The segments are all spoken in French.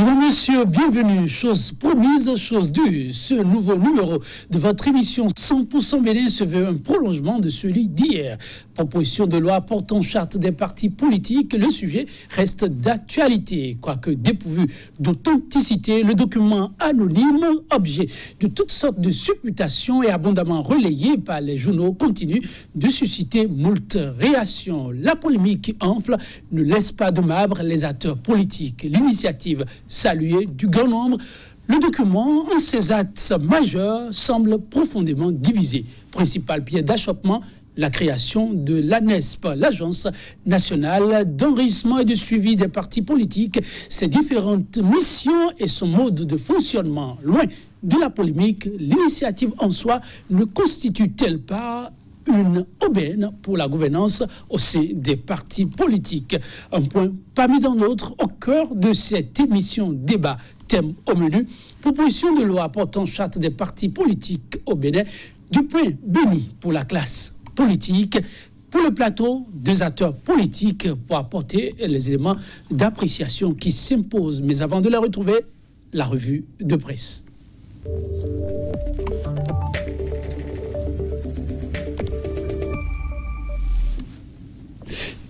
Mesdames, Messieurs, bienvenue. Chose promise, chose due. Ce nouveau numéro de votre émission 100% Bénin se veut un prolongement de celui d'hier. Proposition de loi portant charte des partis politiques, le sujet reste d'actualité. Quoique dépourvu d'authenticité, le document anonyme, objet de toutes sortes de supputations et abondamment relayé par les journaux, continue de susciter moult réactions. La polémique qui enfle ne laisse pas de marbre les acteurs politiques. L'initiative saluée du grand nombre, le document, en ses actes majeurs, semble profondément divisé. Principal pied d'achoppement, la création de l'ANESP, l'Agence nationale d'enregistrement et de suivi des partis politiques, ses différentes missions et son mode de fonctionnement. Loin de la polémique, l'initiative en soi ne constitue-t-elle pas une aubaine pour la gouvernance au sein des partis politiques? Un point parmi dans d'autres au cœur de cette émission débat. Thème au menu, proposition de loi portant charte des partis politiques au Bénin, du pain béni pour la classe politique. Pour le plateau, deux acteurs politiques pour apporter les éléments d'appréciation qui s'imposent. Mais avant de les retrouver, la revue de presse.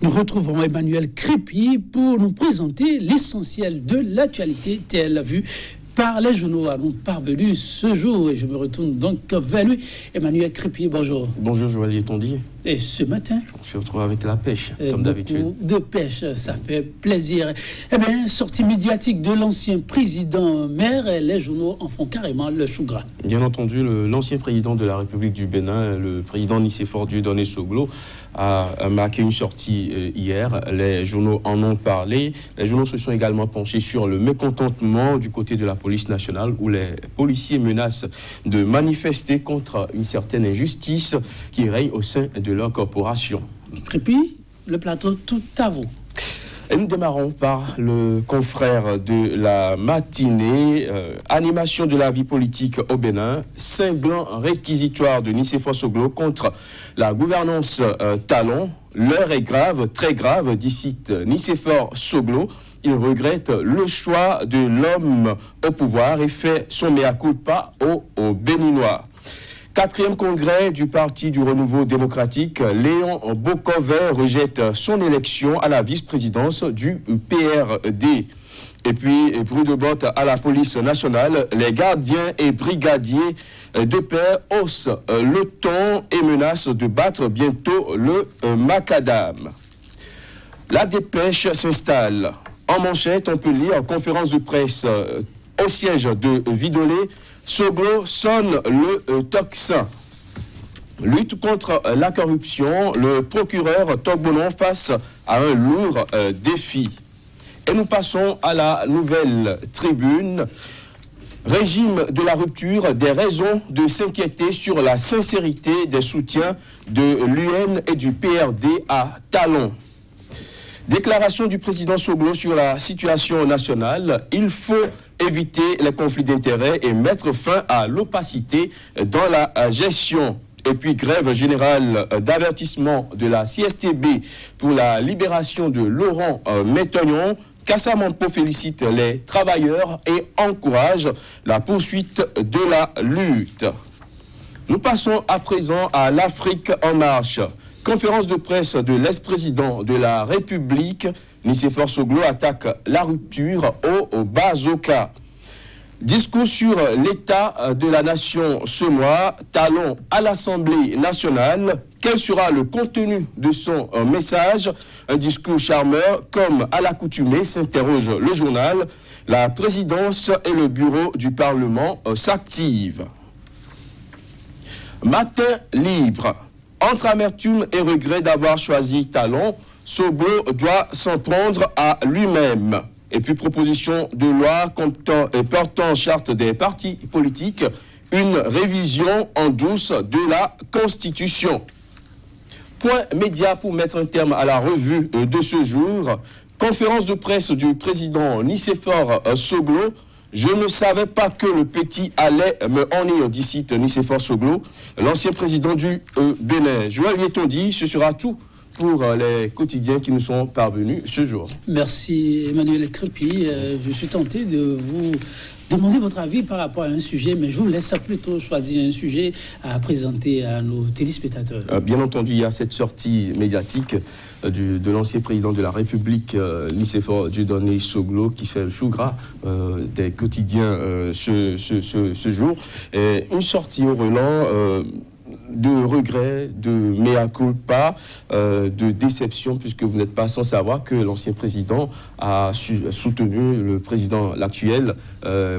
Nous retrouvons Emmanuel Crépy pour nous présenter l'essentiel de l'actualité telle vue par les journaux à nous parvenus ce jour. Et je me retourne donc vers lui. Emmanuel Crépy, bonjour. Bonjour, Joël Tondy. Et ce matin, on se retrouve avec la pêche, comme d'habitude. De pêche, ça fait plaisir. Eh bien, sortie médiatique de l'ancien président maire, les journaux en font carrément le chou gras. Bien entendu, l'ancien président de la République du Bénin, le président Nicéphore Dieudonné Soglo, a marqué une sortie hier. Les journaux en ont parlé. Les journaux se sont également penchés sur le mécontentement du côté de la police nationale, où les policiers menacent de manifester contre une certaine injustice qui règne au sein de leur corporation. Crépy, le plateau tout à vous. Et nous démarrons par le confrère de la matinée, animation de la vie politique au Bénin, cinglant réquisitoire de Nicéphore Soglo contre la gouvernance Talon. L'heure est grave, très grave, dit Nicéphore Soglo. Il regrette le choix de l'homme au pouvoir et fait son mea culpa aux Béninois. 4e congrès du Parti du Renouveau démocratique, Léon Bokovet rejette son élection à la vice-présidence du PRD. Et puis, bruit de botte à la police nationale, les gardiens et brigadiers de paix haussent le ton et menacent de battre bientôt le macadam. La dépêche s'installe. En manchette, on peut lire en conférence de presse au siège de Vidolé, Soglo sonne le tocsin. Lutte contre la corruption, le procureur Togbonon face à un lourd défi. Et nous passons à la nouvelle tribune. Régime de la rupture, des raisons de s'inquiéter sur la sincérité des soutiens de l'UN et du PRD à Talon. Déclaration du président Soglo sur la situation nationale. Il faut éviter les conflits d'intérêts et mettre fin à l'opacité dans la gestion. Et puis grève générale d'avertissement de la CSTB pour la libération de Laurent Métognon. Kassamampo félicite les travailleurs et encourage la poursuite de la lutte. Nous passons à présent à l'Afrique en marche. Conférence de presse de l'ex-président de la République, Nicéphore Soglo attaque la rupture au Bazoka. Discours sur l'état de la nation ce mois, Talon à l'Assemblée nationale. Quel sera le contenu de son message? Un discours charmeur, comme à l'accoutumée, s'interroge le journal. La présidence et le bureau du Parlement s'activent. Matin libre. Entre amertume et regret d'avoir choisi Talon, Soglo doit s'en prendre à lui-même. Et puis proposition de loi portant charte des partis politiques, une révision en douce de la Constitution. Point média pour mettre un terme à la revue de ce jour. Conférence de presse du président Nicéphore Soglo. Je ne savais pas que le petit allait me ennuyer, dit Nicéphore Soglo, l'ancien président du Bénin. Joël Tondy, ce sera tout pour les quotidiens qui nous sont parvenus ce jour. Merci Emmanuel Crépy. Je suis tenté de vous demander votre avis par rapport à un sujet, mais je vous laisse plutôt choisir un sujet à présenter à nos téléspectateurs. Bien entendu, il y a cette sortie médiatique de l'ancien président de la République, Nicéphore Dieudonné Soglo, qui fait le chou gras des quotidiens ce jour. Et une sortie au relent de regret, de mea culpa, de déception, puisque vous n'êtes pas sans savoir que l'ancien président a soutenu le président l'actuel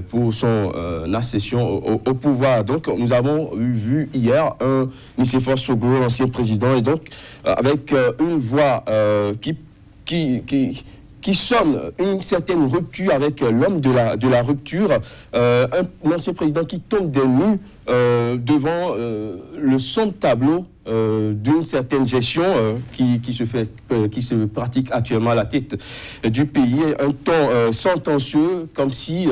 pour son accession au pouvoir. Donc nous avons vu hier un Nicéphore Soglo, l'ancien président, et donc avec une voix qui sonne une certaine rupture avec l'homme de la rupture, un ancien président qui tombe des nues devant le sombre tableau d'une certaine gestion qui se pratique actuellement à la tête du pays, un ton sentencieux, comme si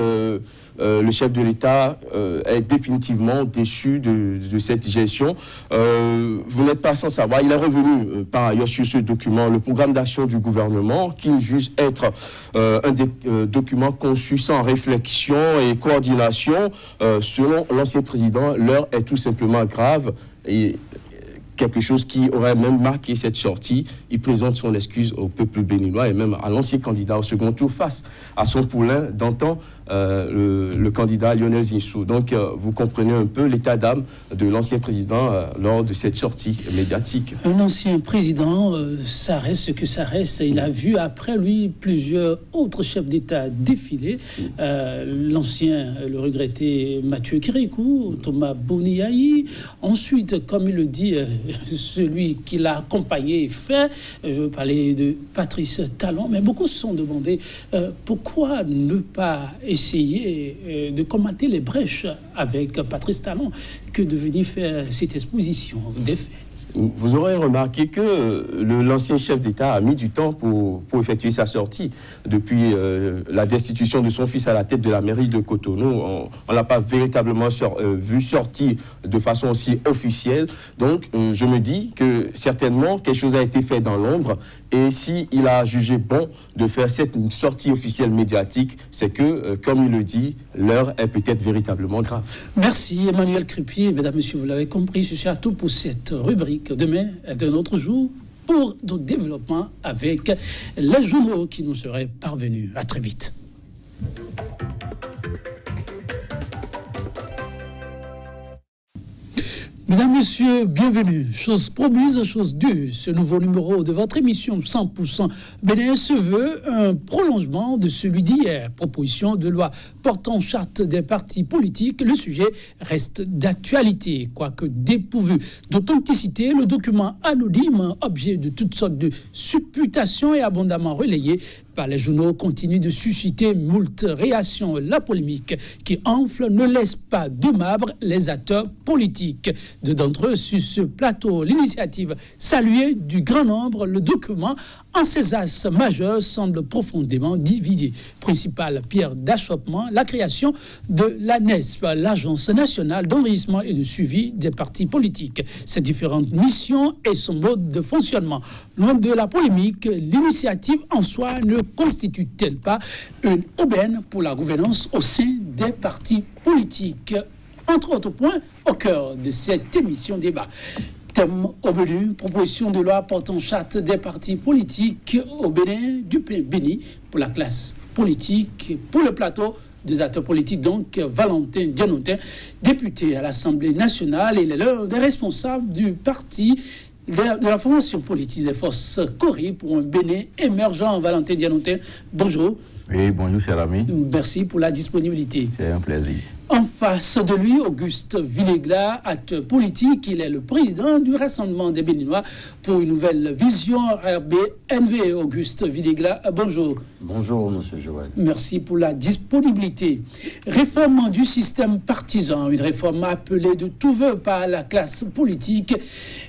le chef de l'État est définitivement déçu de cette gestion. Vous n'êtes pas sans savoir, il est revenu par ailleurs sur ce document, le programme d'action du gouvernement, qu'il juge être un document conçu sans réflexion et coordination. Selon l'ancien président, l'heure est tout simplement grave et quelque chose qui aurait même marqué cette sortie. Il présente son excuse au peuple béninois et même à l'ancien candidat au second tour face à son poulain d'antan, le candidat Lionel Zinsou. Donc vous comprenez un peu l'état d'âme de l'ancien président lors de cette sortie médiatique. Un ancien président, ça reste ce que ça reste. Il a vu après lui plusieurs autres chefs d'État défiler. L'ancien, le regretté Mathieu Kérékou, Thomas Boniaï. Ensuite, comme il le dit, celui qui l'a accompagné et fait, je veux parler de Patrice Talon. Mais beaucoup se sont demandé pourquoi ne pas essayer de commenter les brèches avec Patrice Talon que de venir faire cette exposition des faits. Vous aurez remarqué que l'ancien chef d'État a mis du temps pour effectuer sa sortie. Depuis la destitution de son fils à la tête de la mairie de Cotonou, on ne l'a pas véritablement vu sortir de façon aussi officielle. Donc, je me dis que certainement quelque chose a été fait dans l'ombre. Et s'il a jugé bon de faire cette sortie officielle médiatique, c'est que, comme il le dit, l'heure est peut-être véritablement grave. Merci Emmanuel Crépy. Mesdames, Messieurs, vous l'avez compris, ce sera tout pour cette rubrique. Demain est un autre jour pour notre développement avec les journaux qui nous seraient parvenus. À très vite. Mesdames, Messieurs, bienvenue. Chose promise, chose due. Ce nouveau numéro de votre émission 100% Bénin se veut un prolongement de celui d'hier. Proposition de loi portant charte des partis politiques. Le sujet reste d'actualité, quoique dépourvu d'authenticité. Le document anonyme, objet de toutes sortes de supputations et abondamment relayé par les journaux, continue de susciter moult réactions. La polémique qui enfle ne laisse pas de marbre les acteurs politiques. Deux d'entre eux sur ce plateau, l'initiative saluée du grand nombre, le document en ses axes majeurs semble profondément divisé. Principale pierre d'achoppement, la création de l'ANESP, l'Agence nationale d'enregistrement et de suivi des partis politiques. Ses différentes missions et son mode de fonctionnement. Loin de la polémique, l'initiative en soi ne constitue-t-elle pas une aubaine pour la gouvernance au sein des partis politiques? Entre autres points, au cœur de cette émission débat. Thème au menu, proposition de loi portant charte des partis politiques au Bénin, du Béni, pour la classe politique, pour le plateau des acteurs politiques, donc Valentin Dianotin, député à l'Assemblée nationale, et l'un des responsables du parti de la formation politique des forces Cori pour un Bénin émergent. Valentin Dianotin, bonjour. Oui, bonjour cher ami. Merci pour la disponibilité. C'est un plaisir. En face de lui, Auguste Villegla, acteur politique, il est le président du Rassemblement des Béninois pour une nouvelle vision RBNV. Auguste Villegla, bonjour. Bonjour, monsieur Joël. Merci pour la disponibilité. Réforme du système partisan, une réforme appelée de tout vœu par la classe politique.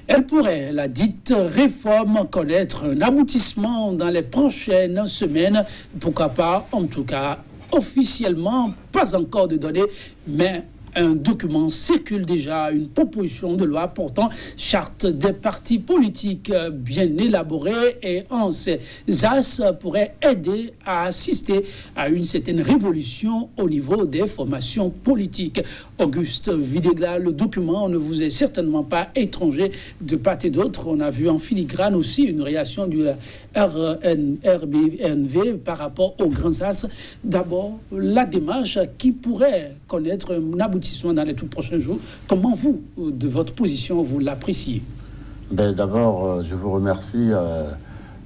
Elle pourrait, la dite réforme, connaître un aboutissement dans les prochaines semaines. Pourquoi pas, en tout cas, officiellement, pas encore de données, mais un document circule déjà, une proposition de loi portant charte des partis politiques bien élaborée et en ces as pourrait aider à assister à une certaine révolution au niveau des formations politiques. Auguste Videgla, le document ne vous est certainement pas étranger de part et d'autre. On a vu en filigrane aussi une réaction du RBNV par rapport aux grands as. D'abord, la démarche qui pourrait connaître un aboutissement dans les tout prochains jours. Comment vous, de votre position, vous l'appréciez? D'abord, je vous remercie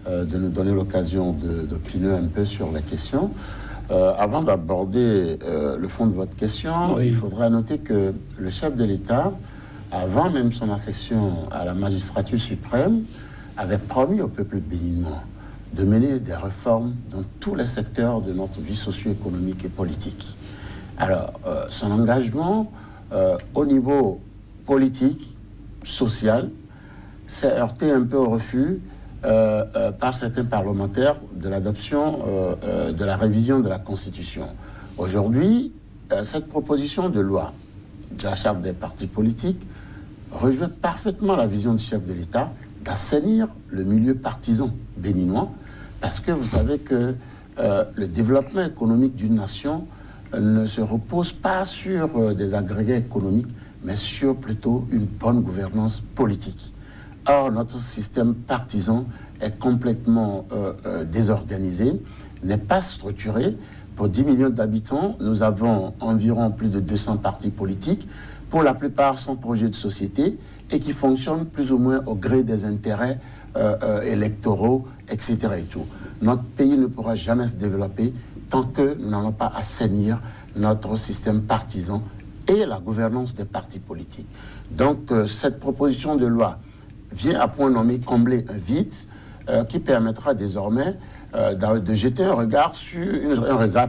de nous donner l'occasion d'opiner un peu sur la question. Avant d'aborder le fond de votre question, oui, il faudra noter que le chef de l'État, avant même son accession à la magistrature suprême, avait promis au peuple béninois de mener des réformes dans tous les secteurs de notre vie socio-économique et politique. Alors, son engagement au niveau politique, social, s'est heurté un peu au refus par certains parlementaires de l'adoption de la révision de la Constitution. Aujourd'hui, cette proposition de loi de la charte des partis politiques rejoint parfaitement la vision du chef de l'État d'assainir le milieu partisan béninois, parce que vous savez que le développement économique d'une nation ne se repose pas sur des agrégats économiques, mais sur plutôt une bonne gouvernance politique. Or, notre système partisan est complètement désorganisé, n'est pas structuré. Pour 10 millions d'habitants, nous avons environ plus de 200 partis politiques, pour la plupart sans projet de société, et qui fonctionnent plus ou moins au gré des intérêts électoraux, etc. Et tout. Notre pays ne pourra jamais se développer tant que nous n'allons pas assainir notre système partisan et la gouvernance des partis politiques. Donc, cette proposition de loi vient à point nommé combler un vide qui permettra désormais de jeter un regard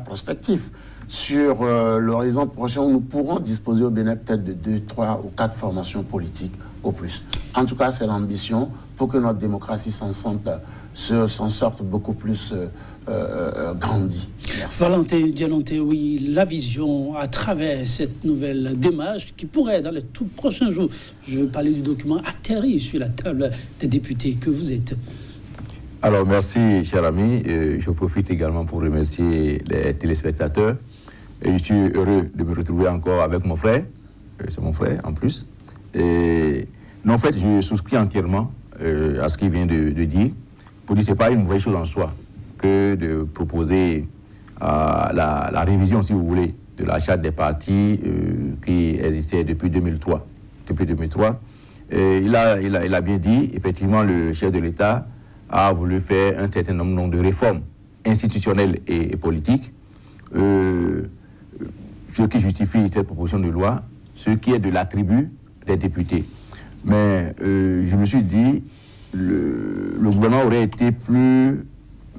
prospectif sur l'horizon prochain où nous pourrons disposer au Bénin peut-être de 2, 3 ou 4 formations politiques au plus. En tout cas, c'est l'ambition pour que notre démocratie s'en sorte beaucoup plus grandie. Valentin Dialonte, oui, la vision à travers cette nouvelle démarche qui pourrait, dans les tout prochains jours, je veux parler du document, atterrir sur la table des députés que vous êtes. Alors, merci, cher ami. Je profite également pour remercier les téléspectateurs. Et je suis heureux de me retrouver encore avec mon frère. C'est mon frère, en plus. Et, non, en fait, je souscris entièrement à ce qu'il vient de dire. Pour dire que ce n'est pas une mauvaise chose en soi que de proposer la révision, si vous voulez, de la charte des partis qui existait depuis 2003. Depuis 2003. Et il a bien dit, effectivement, le chef de l'État a voulu faire un certain nombre de réformes institutionnelles et politiques, ce qui justifie cette proposition de loi, ce qui est de l'attribut des députés. Mais je me suis dit, le gouvernement aurait été plus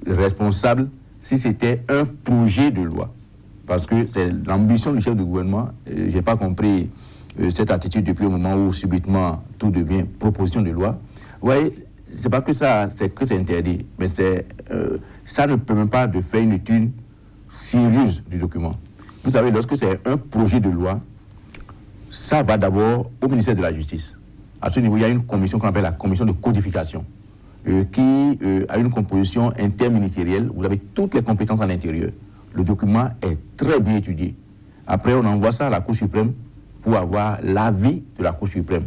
responsable si c'était un projet de loi. Parce que c'est l'ambition du chef de gouvernement. Je n'ai pas compris cette attitude depuis le moment où subitement tout devient proposition de loi. Vous voyez, c'est pas que ça, c'est que c'est interdit, mais ça ne permet pas de faire une étude sérieuse du document. Vous savez, lorsque c'est un projet de loi, ça va d'abord au ministère de la Justice. À ce niveau, il y a une commission qu'on appelle la commission de codification, qui a une composition interministérielle. Vous avez toutes les compétences à l'intérieur. Le document est très bien étudié. Après, on envoie ça à la Cour suprême pour avoir l'avis de la Cour suprême.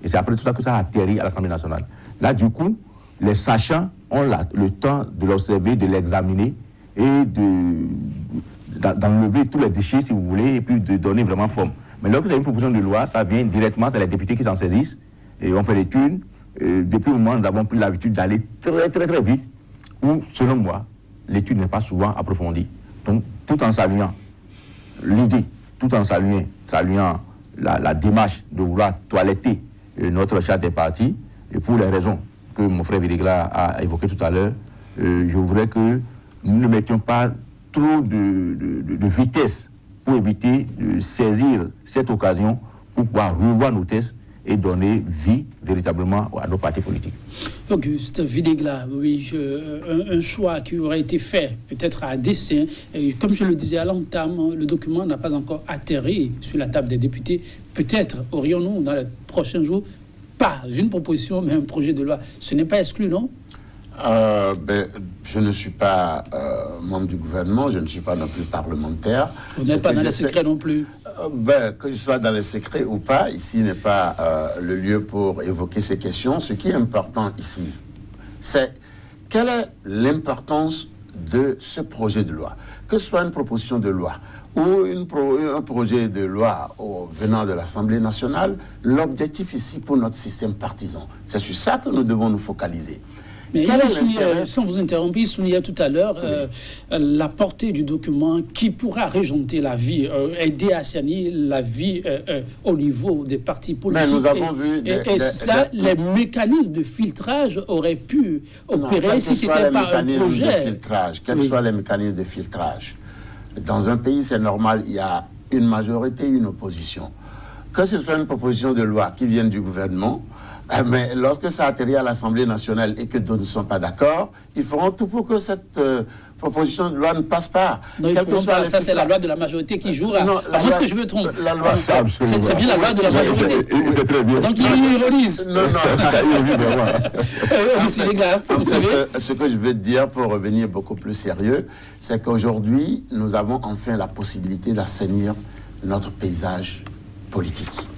Et c'est après tout ça que ça atterrit à l'Assemblée nationale. Là, du coup, les sachants ont le temps de l'observer, de l'examiner et d'enlever tous les déchets, si vous voulez, et puis de donner vraiment forme. Mais lorsque vous avez une proposition de loi, ça vient directement, c'est les députés qui s'en saisissent, et on fait l'étude. Depuis le moment, nous avons pris l'habitude d'aller très, très, très vite, où, selon moi, l'étude n'est pas souvent approfondie. Donc, tout en saluant l'idée, tout en saluant la démarche de vouloir toiletter notre charte des partis, et pour les raisons que mon frère Videgla a évoquées tout à l'heure, je voudrais que nous ne mettions pas trop de vitesse pour éviter de saisir cette occasion pour pouvoir revoir nos tests et donner vie véritablement à nos partis politiques. Auguste Videgla, oui, un choix qui aurait été fait peut-être à dessein. Et comme je le disais à l'entame, le document n'a pas encore atterri sur la table des députés. Peut-être aurions-nous dans les prochains jours pas une proposition mais un projet de loi. Ce n'est pas exclu, non? Je ne suis pas membre du gouvernement, je ne suis pas non plus parlementaire. Vous n'êtes pas dans les secrets non plus? Que je sois dans les secrets ou pas, ici n'est pas le lieu pour évoquer ces questions. Ce qui est important ici, c'est quelle est l'importance de ce projet de loi. Que ce soit une proposition de loi ou un projet de loi venant de l'Assemblée nationale, l'objectif ici pour notre système partisan, c'est sur ça que nous devons nous focaliser. Mais sans vous interrompre, il soulignait tout à l'heure la portée du document qui pourra régenter la vie, aider à assainir la vie au niveau des partis politiques. Mais nous avons vu les mécanismes de filtrage auraient pu opérer si c'était pas un projet. Quels soient les mécanismes de filtrage. Dans un pays, c'est normal, il y a une majorité, une opposition. Que ce soit une proposition de loi qui vienne du gouvernement, mais lorsque ça atterrit à l'Assemblée nationale et que d'autres ne sont pas d'accord, ils feront tout pour que cette proposition de loi ne passe pas. Non, ça, c'est la loi de la majorité qui jouera. Est-ce que je me trompe? La loi, c'est bien la loi de la majorité. C'est très bien. Donc, il ironise. Non. Ce que je veux dire, pour revenir beaucoup plus sérieux, c'est qu'aujourd'hui, nous avons enfin la possibilité d'assainir notre paysage politique,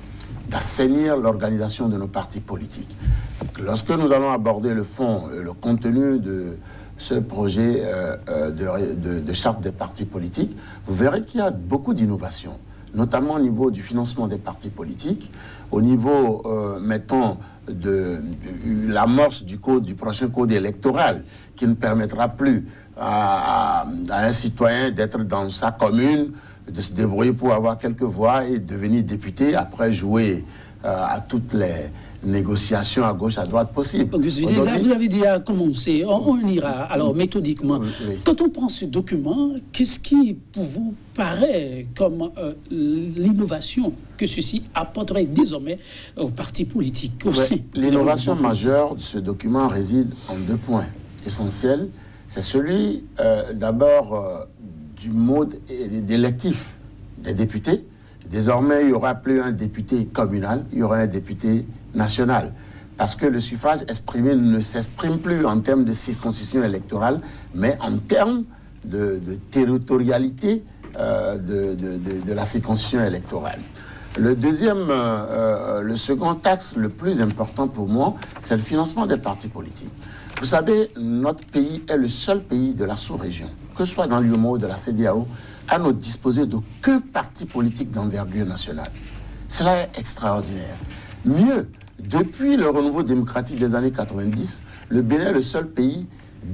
d'assainir l'organisation de nos partis politiques. Donc, lorsque nous allons aborder le fond, le contenu de ce projet de charte des partis politiques, vous verrez qu'il y a beaucoup d'innovations, notamment au niveau du financement des partis politiques, au niveau, mettons, de l'amorce du prochain code électoral, qui ne permettra plus à un citoyen d'être dans sa commune, de se débrouiller pour avoir quelques voix et devenir député, après jouer à toutes les négociations à gauche, à droite possibles. Auguste Videgla, vous avez déjà commencé, on ira alors méthodiquement. Oui. Quand on prend ce document, qu'est-ce qui pour vous paraît comme l'innovation que ceci apporterait désormais aux partis politiques au sein? L'innovation majeure de ce document réside en deux points essentiels. C'est celui d'abord du mode d'électif des députés. Désormais, il n'y aura plus un député communal, il y aura un député national. Parce que le suffrage exprimé ne s'exprime plus en termes de circonscription électorale, mais en termes de territorialité de la circonscription électorale. Le second axe le plus important pour moi, c'est le financement des partis politiques. Vous savez, notre pays est le seul pays de la sous-région, que ce soit dans l'UEMOA ou de la CEDEAO, à ne disposer d'aucun parti politique d'envergure nationale. Cela est extraordinaire. Mieux, depuis le renouveau démocratique des années 90, le Bénin est le seul pays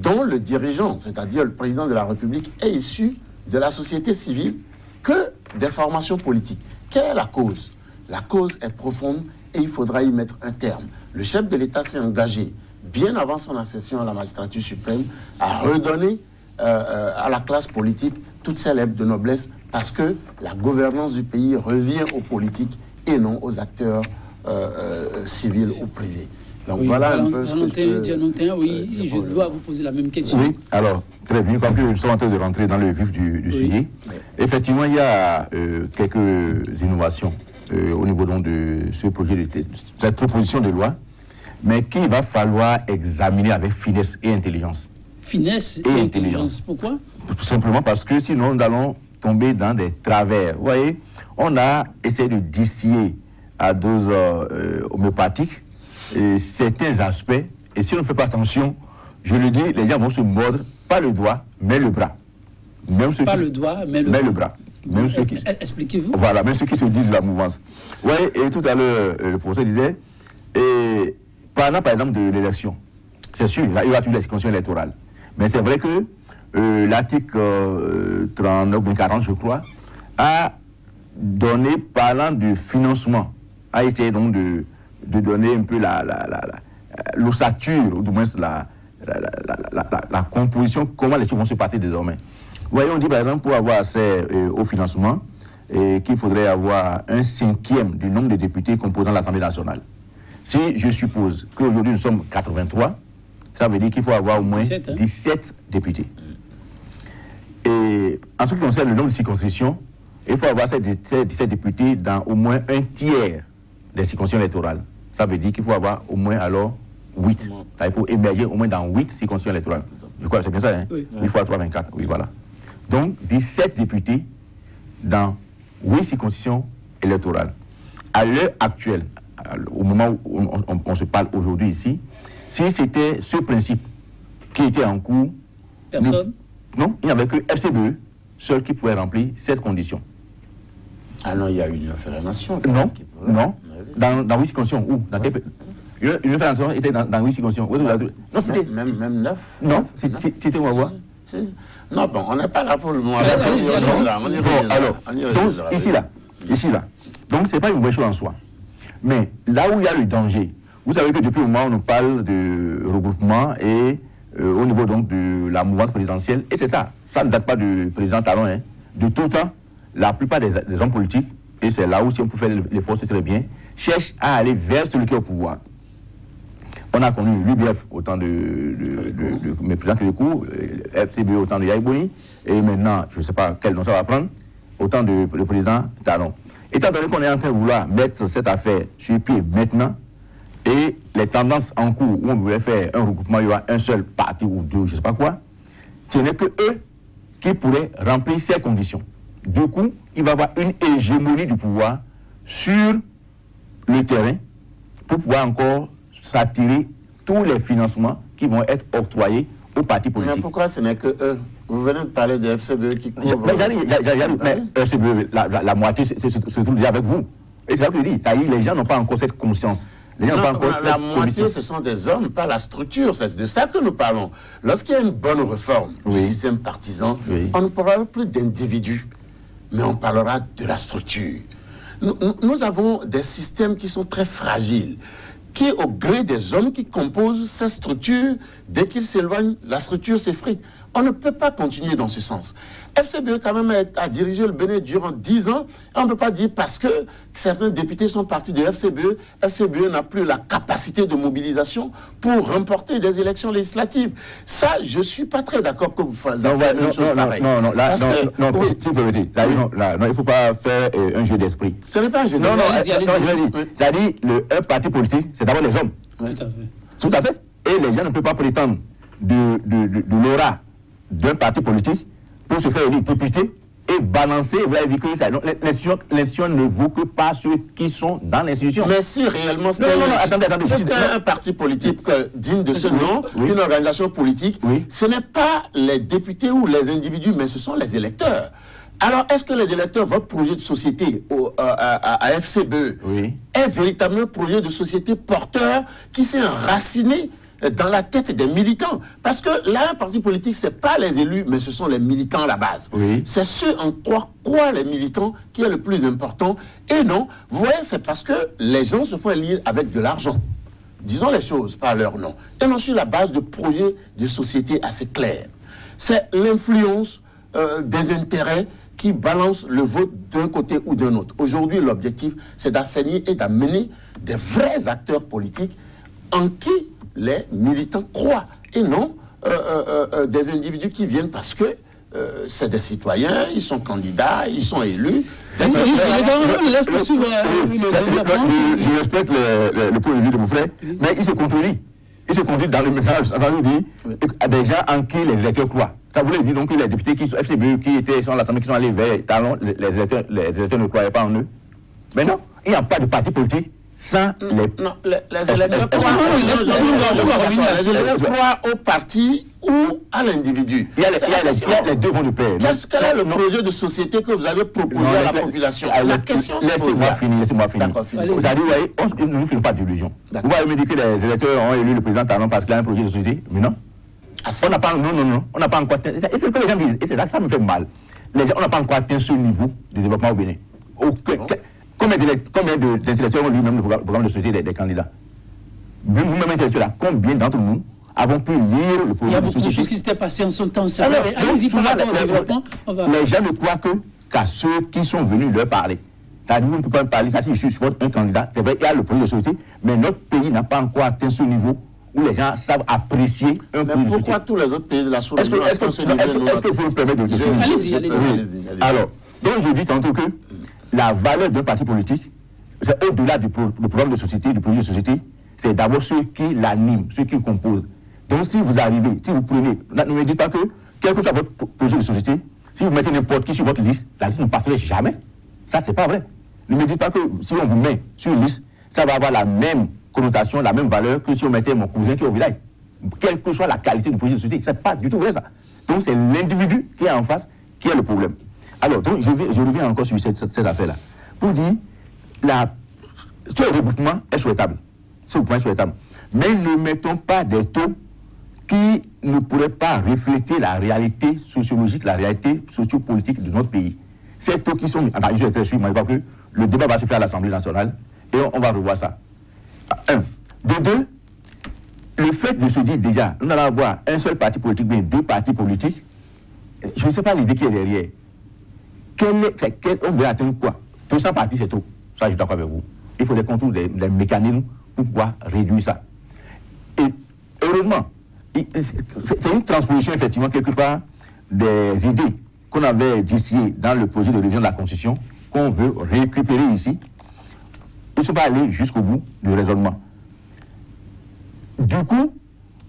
dont le dirigeant, c'est-à-dire le président de la République, est issu de la société civile que des formations politiques. Quelle est la cause? La cause est profonde et il faudra y mettre un terme. Le chef de l'État s'est engagé, bien avant son accession à la magistrature suprême, à redonner à la classe politique toutes ses lettres de noblesse, parce que la gouvernance du pays revient aux politiques et non aux acteurs civils ou privés. Donc oui, voilà un peu ce que je dois vous poser la même question. Oui, alors, très bien, comme nous sommes en train de rentrer dans le vif du sujet, effectivement, il y a quelques innovations au niveau donc, de ce projet, cette proposition de loi, mais qu'il va falloir examiner avec finesse et intelligence. Finesse et intelligence. Pourquoi? Tout simplement parce que sinon nous allons tomber dans des travers. Vous voyez, on a essayé de distiller à dose homéopathique certains aspects, et si on ne fait pas attention, je le dis, les gens vont se mordre, pas le doigt, mais le bras. Même ceux le doigt, mais le bras. Même ceux qui... Expliquez-vous. Voilà, même ceux qui se disent de la mouvance. Vous voyez, et tout à l'heure, le professeur disait, parlant par exemple de l'élection, c'est sûr, là, il y aura toujours la circonscription électorale. Mais c'est vrai que l'article 39 ou 40, je crois, a donné, parlant du financement, a essayé donc de donner un peu l'ossature, ou du moins la composition, comment les choses vont se passer désormais. Vous voyez, on dit par exemple, pour avoir accès au financement, qu'il faudrait avoir un 5e du nombre de députés composant l'Assemblée nationale. Si je suppose qu'aujourd'hui nous sommes 83, ça veut dire qu'il faut avoir au moins 17 députés. Et en ce qui concerne le nombre de circonscriptions, il faut avoir ces 17 députés dans au moins un tiers des circonscriptions électorales. Ça veut dire qu'il faut avoir au moins alors 8. Il faut émerger au moins dans 8 circonscriptions électorales. Je crois que c'est bien ça, hein? Oui. 8 fois 3, 24. Oui, voilà. Donc, 17 députés dans 8 circonscriptions électorales. À l'heure actuelle, au moment où on se parle aujourd'hui ici, si c'était ce principe qui était en cours... Personne? Non, il n'y avait que FCBE seul qui pouvait remplir cette condition. Ah non, il y a eu une fédération. Non, non. Dans 8 circonscriptions, où? Dans quel pays? Une fédération était dans 8 circonscriptions. Non, c'était... Même 9? Non, c'était où avoir? Non, bon, on n'est pas là pour le moment. Alors, donc, ici, là. Donc, ce n'est pas une vraie chose en soi. Mais là où il y a le danger, vous savez que depuis le moment où on nous parle de regroupement et au niveau donc de la mouvance présidentielle, et c'est ça, ça ne date pas du président Talon, hein, de tout temps, la plupart des hommes politiques, et c'est là où si on peut faire l'effort, c'est très bien, cherchent à aller vers celui qui est au pouvoir. On a connu l'UBF au temps de mes présidents Kélékou, FCB au temps de Yaïbouni, et maintenant, je ne sais pas quel nom ça va prendre, au temps du président Talon. Étant donné qu'on est en train de vouloir mettre cette affaire sur pied maintenant, et les tendances en cours où on voulait faire un regroupement, il y aura un seul parti ou deux, je ne sais pas quoi, ce n'est que eux qui pourraient remplir ces conditions. Du coup, il va y avoir une hégémonie du pouvoir sur le terrain pour pouvoir encore s'attirer tous les financements qui vont être octroyés aux partis politiques. Mais pourquoi ce n'est que eux? Vous venez de parler de FCBE qui couvre... Mais FCBE, la moitié se trouve déjà avec vous. Et c'est ça que je dis. Les gens n'ont pas encore cette conscience. La moitié, ce sont des hommes, pas la structure. C'est de ça que nous parlons. Lorsqu'il y a une bonne réforme du système partisan, on ne parlera plus d'individus, mais on parlera de la structure. Nous avons des systèmes qui sont très fragiles, qui, au gré des hommes qui composent ces structures, dès qu'ils s'éloignent, la structure s'effrite. On ne peut pas continuer dans ce sens. FCBE, quand même, a dirigé le Bénin durant 10 ans. Et on ne peut pas dire parce que certains députés sont partis de FCBE, FCBE n'a plus la capacité de mobilisation pour remporter des élections législatives. Ça, je ne suis pas très d'accord que vous fassiez une chose pareille. Non, s'il vous permettez. Il ne faut pas faire un jeu d'esprit. Ce n'est pas un jeu d'esprit. C'est-à-dire, un parti politique, c'est d'abord les hommes. Oui. Tout à fait. Tout à fait. Et les gens ne peuvent pas prétendre de l'aura d'un parti politique pour se faire élire député et balancer, vous avez dit que l'institution ne vaut que pas ceux qui sont dans l'institution. Mais si réellement c'était un parti politique digne de ce nom, une organisation politique, ce n'est pas les députés ou les individus, mais ce sont les électeurs. Alors, est-ce que les électeurs, votre projet de société à FCBE est véritablement un projet de société porteur qui s'est enraciné dans la tête des militants? Parce que là, un parti politique, ce n'est pas les élus, mais ce sont les militants à la base. C'est ce en quoi croient les militants qui est le plus important. Et non, vous voyez, c'est parce que les gens se font élire avec de l'argent. Disons les choses par leur nom. Et non sur la base de projets de société assez clairs. C'est l'influence des intérêts qui balancent le vote d'un côté ou d'un autre. Aujourd'hui, l'objectif, c'est d'assainir et d'amener des vrais acteurs politiques en qui les militants croient, et non des individus qui viennent parce que c'est des citoyens, ils sont candidats, ils sont élus. Je respecte le point de vue de mon frère, mais il se contredit. Il se conduit dans le message, on dit des gens en qui les électeurs croient. Ça voulait dire donc que les députés qui sont FCBE, qui étaient sur l'Assemblée, qui sont allés vers Talon, les électeurs ne croyaient pas en eux. Mais non, il n'y a pas de parti politique sans les... Non, les électeurs croient au parti ou à l'individu. Il y a les deux vont de pair. Quel est le projet de société que vous avez proposé à la population? La question c'est... Laissez-moi finir. Vous avez dit, ne nous faisons pas d'illusions. Vous allez me dire que les électeurs ont élu le président Talon parce qu'il a un projet de société, mais non. On n'a pas, on n'a pas encore atteint. Et c'est ce que les gens disent, et ça me fait mal. On n'a pas encore atteint ce niveau de développement au Bénin. Combien d'intellectuels ont lui-même le programme de société des candidats? Même vous-même intellectuels, combien d'entre nous avons pu lire le programme de société? Il y a beaucoup de choses qui s'étaient passées en son temps. Allez-y, pour le développement. Les gens ne croient que qu'à ceux qui sont venus leur parler. C'est-à-dire, vous ne pouvez pas me parler, ça, si je supporte un candidat, c'est vrai, il y a le projet de société, mais notre pays n'a pas encore atteint ce niveau où les gens savent apprécier un projet de société. Pourquoi tous les autres pays de la sous-région est-ce que vous me permettez de dire? Allez-y. Alors, donc je dis tantôt que la valeur d'un parti politique, c'est au-delà du programme de société, du projet de société, c'est d'abord ceux qui l'animent, ceux qui le composent. Donc si vous arrivez, si vous prenez, ne me dites pas que, quel que soit votre projet de société, si vous mettez n'importe qui sur votre liste, la liste ne passerait jamais. Ça, c'est pas vrai. Ne me dites pas que si on vous met sur une liste, ça va avoir la même connotation, la même valeur que si on mettait mon cousin qui est au village. Quelle que soit la qualité du projet de société, c'est pas du tout vrai ça. Donc c'est l'individu qui est en face qui est le problème. Alors, donc je reviens encore sur cette affaire-là. Pour dire, ce regroupement est souhaitable. Ce point est souhaitable. Mais ne mettons pas des taux qui ne pourraient pas refléter la réalité sociologique, la réalité sociopolitique de notre pays. Ces taux qui sont... Enfin, je suis très sûr, moi, je crois que le débat va se faire à l'Assemblée nationale et on va revoir ça. Un. De deux, le fait de se dire déjà, nous allons avoir un seul parti politique, bien deux partis politiques, je ne sais pas l'idée qui est derrière. On veut atteindre quoi? 200 partis, c'est trop. Ça, je suis d'accord avec vous. Il faut des contours, des mécanismes pour pouvoir réduire ça. Et heureusement, c'est une transposition, effectivement, quelque part, des idées qu'on avait distillées dans le projet de révision de la Constitution, qu'on veut récupérer ici. Ils ne sont pas allés jusqu'au bout du raisonnement. Du coup,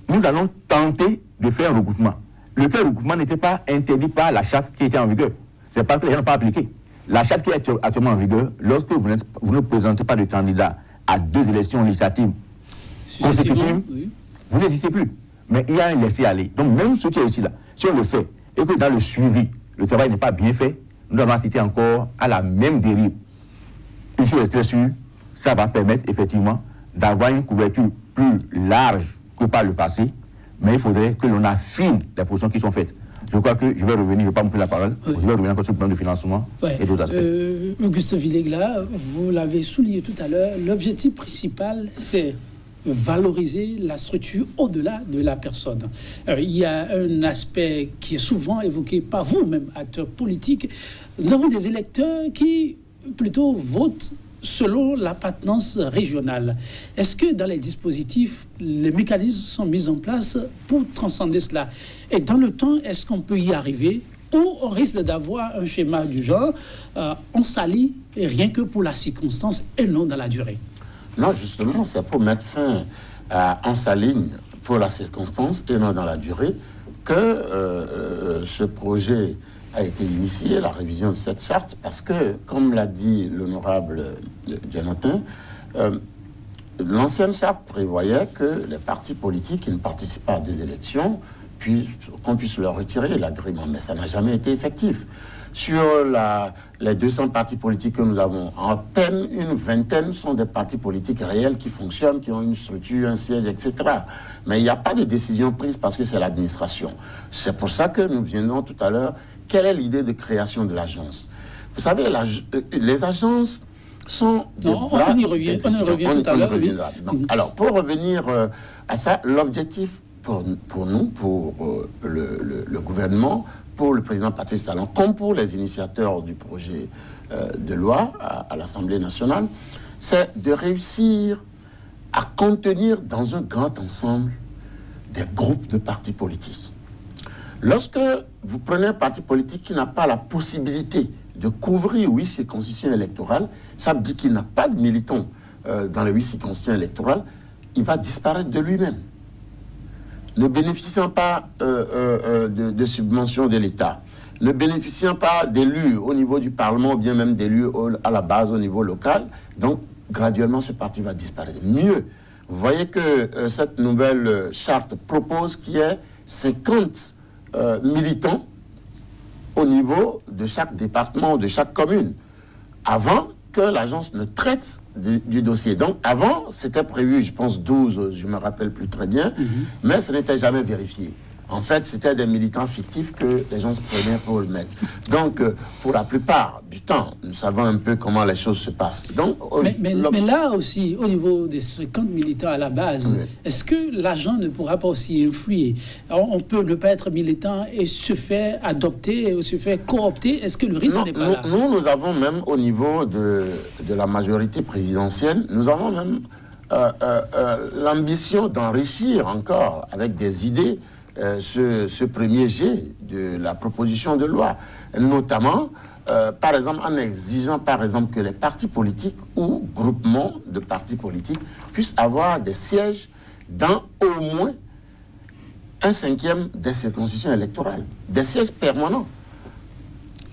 nous allons tenter de faire un regroupement. Lequel regroupement n'était pas interdit par la charte qui était en vigueur. C'est parce que les gens n'ont pas appliqué. La charte qui est actuellement en vigueur, lorsque vous ne présentez pas de candidat à 2 élections législatives consécutives, oui, vous n'existez plus. Mais il y a un laisser-aller. Donc même ce qui est ici, là, si on le fait, et que dans le suivi, le travail n'est pas bien fait, nous allons assister encore à la même dérive. Une chose est très sûre, ça va permettre effectivement d'avoir une couverture plus large que par le passé, mais il faudrait que l'on affine les positions qui sont faites. Je crois que je vais revenir, je ne vais pas me faire la parole, je vais revenir encore sur le plan de financement et d'autres aspects. Auguste Villegla, vous l'avez souligné tout à l'heure, l'objectif principal, c'est valoriser la structure au-delà de la personne. Il y a un aspect qui est souvent évoqué par vous-même, acteurs politiques. Nous avons des électeurs qui plutôt votent selon l'appartenance régionale. Est-ce que dans les dispositifs, les mécanismes sont mis en place pour transcender cela? Et dans le temps, est-ce qu'on peut y arriver? Ou on risque d'avoir un schéma du genre, on s'allie rien que pour la circonstance et non dans la durée? Non, justement, c'est pour mettre fin à on s'aligne pour la circonstance et non dans la durée que ce projet a été initié, la révision de cette charte, parce que, comme l'a dit l'honorable Jonathan, l'ancienne charte prévoyait que les partis politiques qui ne participent pas à 2 élections, qu'on puisse leur retirer l'agrément, mais ça n'a jamais été effectif. Sur les 200 partis politiques que nous avons, à peine une vingtaine sont des partis politiques réels qui fonctionnent, qui ont une structure, un siège, etc. Mais il n'y a pas de décision prise parce que c'est l'administration. C'est pour ça que nous viendrons tout à l'heure. Quelle est l'idée de création de l'agence? Vous savez, les agences sont des bras... On y revient tout à l'heure. Alors, pour revenir à ça, l'objectif pour nous, pour le gouvernement, pour le président Patrice Talon, comme pour les initiateurs du projet de loi à l'Assemblée nationale, c'est de réussir à contenir dans un grand ensemble des groupes de partis politiques. Lorsque vous prenez un parti politique qui n'a pas la possibilité de couvrir 8 circonscriptions électorales, ça veut dire qu'il n'a pas de militants dans les 8 circonscriptions électorales, il va disparaître de lui-même. Ne bénéficiant pas de subventions de l'État, ne bénéficiant pas d'élus au niveau du Parlement, ou bien même d'élus à la base au niveau local, donc graduellement ce parti va disparaître. Mieux, vous voyez que cette nouvelle charte propose qu'il y ait 50 militants au niveau de chaque département, de chaque commune, avant que l'agence ne traite du dossier. Donc, avant, c'était prévu, je pense, 12, je ne me rappelle plus très bien, mais ce n'était jamais vérifié. En fait, c'était des militants fictifs que les gens se prenaient pour le mettre. Donc, pour la plupart du temps, nous savons un peu comment les choses se passent. Donc, mais là aussi, au niveau des 50 militants à la base, oui. Est-ce que l'agent ne pourra pas aussi influer? Alors, on peut ne pas être militant et se faire adopter, se faire coopter. Est-ce que le risque n'est pas là? Nous avons même, au niveau de la majorité présidentielle, nous avons même l'ambition d'enrichir encore avec des idées ce premier jet de la proposition de loi, notamment, par exemple, en exigeant, par exemple, que les partis politiques ou groupements de partis politiques puissent avoir des sièges dans au moins 1/5 des circonscriptions électorales, des sièges permanents.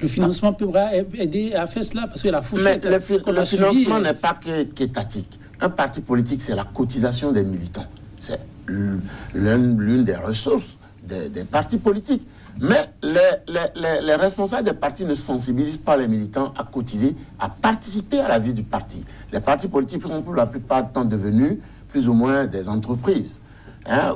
Le financement pourra aider à faire cela, parce que la fourchette... Mais le financement n'est pas qu'étatique. Un parti politique, c'est la cotisation des militants. C'est l'une des ressources des partis politiques. Mais les responsables des partis ne sensibilisent pas les militants à cotiser, à participer à la vie du parti. Les partis politiques sont pour la plupart du temps devenus plus ou moins des entreprises,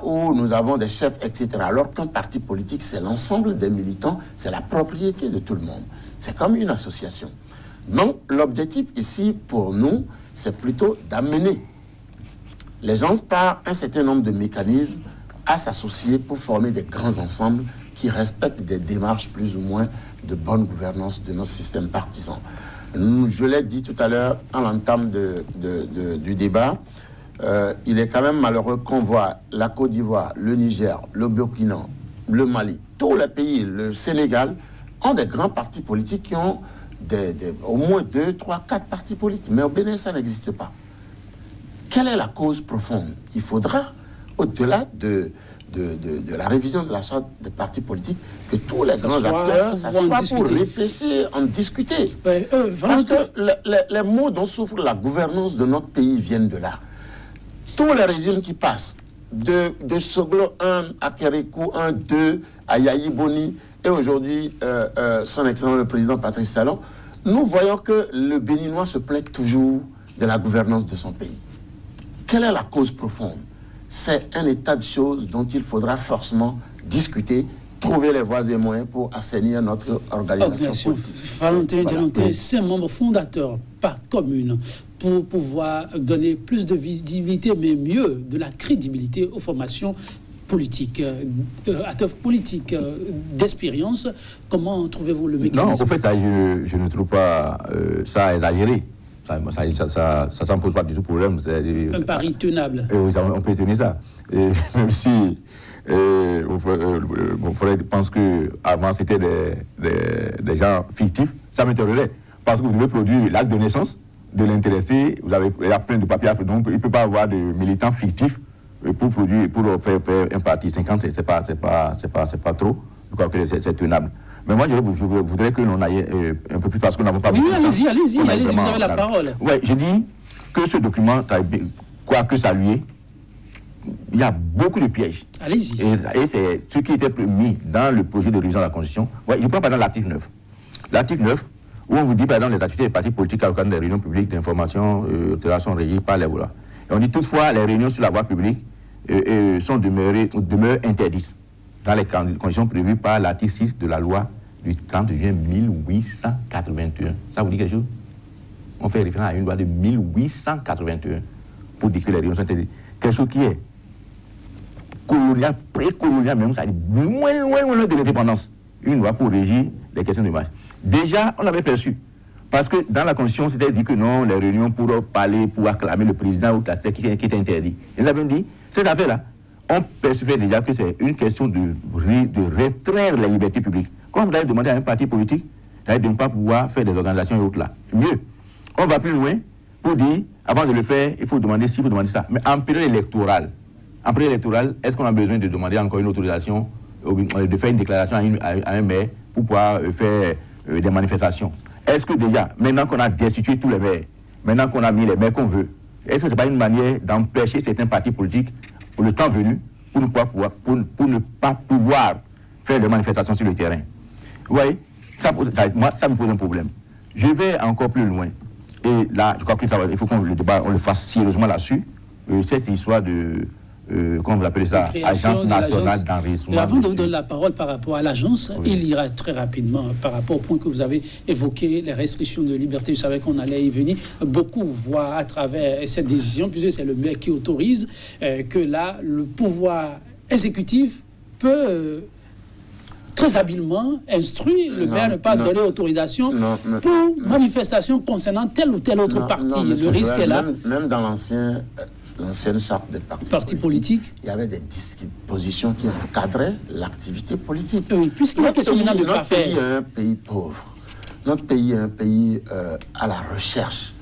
où nous avons des chefs, etc. Alors qu'un parti politique, c'est l'ensemble des militants, c'est la propriété de tout le monde. C'est comme une association. Donc, l'objectif ici, pour nous, c'est plutôt d'amener les gens par un certain nombre de mécanismes à s'associer pour former des grands ensembles qui respectent des démarches plus ou moins de bonne gouvernance de notre système partisan. Je l'ai dit tout à l'heure en l'entame du débat, il est quand même malheureux qu'on voit la Côte d'Ivoire, le Niger, le Burkina, le Mali, tous les pays, le Sénégal, ont des grands partis politiques qui ont au moins 2, 3, 4 partis politiques. Mais au Bénin, ça n'existe pas. Quelle est la cause profonde? Il faudra, au-delà de la révision de la charte des partis politiques, que tous les grands acteurs s'assoient pour réfléchir, en discuter. Parce que les maux dont souffre la gouvernance de notre pays viennent de là. Tous les régimes qui passent, de Soglo 1 à Kérékou 1, 2 à Yayi Boni, et aujourd'hui, son excellence le président Patrice Talon, nous voyons que le Béninois se plaint toujours de la gouvernance de son pays. Quelle est la cause profonde? C'est un état de choses dont il faudra forcément discuter, trouver les voies et moyens pour assainir notre organisation politique. Valentin Dianté, c'est un membre fondateur, par commune, pour pouvoir donner plus de visibilité, mais mieux, de la crédibilité aux formations politiques, acteurs politiques d'expérience. Comment trouvez-vous le mécanisme? Non, au fait, ça, je ne trouve pas ça exagéré. Ça ne pose pas du tout problème. Un pari tenable. On peut tenir ça. Et même si je pense qu'avant c'était des gens fictifs, ça m'intéresserait. Parce que vous devez produire l'acte de naissance de l'intéressé, vous avez plein de papiers à faire, donc il ne peut pas avoir de militants fictifs pour faire un parti. 50, c'est pas trop. Je crois que c'est tenable. Mais moi, je voudrais que l'on aille un peu plus parce que nous n'avons pas... Oui, allez-y, vous avez la parole. Oui, je dis que ce document, quoi que ça lui est, il y a beaucoup de pièges. Allez-y. Et c'est ce qui était mis dans le projet de révision de la Constitution. Ouais, je prends par exemple l'article 9. L'article 9, où on vous dit par exemple les activités des partis politiques à l'occasion des réunions publiques d'information, sont régies par les lois. Et on dit toutefois, les réunions sur la voie publique demeurent interdites dans les conditions prévues par l'article 6 de la loi du 30 juin 1881. Ça vous dit quelque chose? On fait référence à une loi de 1881 pour dire que les réunions sont interdites. Quelque chose qui est colonial, pré-colonial même, ça dit loin de l'indépendance. Une loi pour régir les questions de marche. Déjà, on l'avait perçu. Parce que dans la Constitution, c'était dit que non, les réunions pour parler, pour acclamer le président ou la qui était interdit. Et nous avons dit, cette affaire-là, on percevait déjà que c'est une question de restreindre les libertés publiques. Quand vous allez demander à un parti politique, de ne pas pouvoir faire des organisations et autres là. Mieux, on va plus loin pour dire, avant de le faire, il faut demander ci, il faut demander ça. Mais en période électorale, est-ce qu'on a besoin de demander encore une autorisation, de faire une déclaration à un maire pour pouvoir faire des manifestations? Est-ce que déjà, maintenant qu'on a destitué tous les maires, maintenant qu'on a mis les maires qu'on veut, est-ce que ce n'est pas une manière d'empêcher certains partis politiques, pour le temps venu, pour ne pas pouvoir faire des manifestations sur le terrain? Vous voyez, ça me pose un problème. Je vais encore plus loin. Et là, je crois qu'il faut qu'on le débat, on le fasse sérieusement là-dessus. Cette histoire de comment vous appelez ça, Agence nationale d'enregistrement. Avant de vous donner la parole par rapport à l'agence, il ira très rapidement par rapport au point que vous avez évoqué, les restrictions de liberté. Je savais qu'on allait y venir. Beaucoup voient à travers cette décision, puisque c'est le maire qui autorise, que là, le pouvoir exécutif peut très habilement instruire le maire à ne pas donner autorisation pour manifestation concernant tel ou tel autre parti. Le risque est là. Même dans l'ancienne charte des partis politiques, il y avait des dispositions qui encadraient l'activité politique. Oui, puisqu'il est question maintenant de ne pas faire. Notre pays est un pays pauvre. Notre pays est un pays à la recherche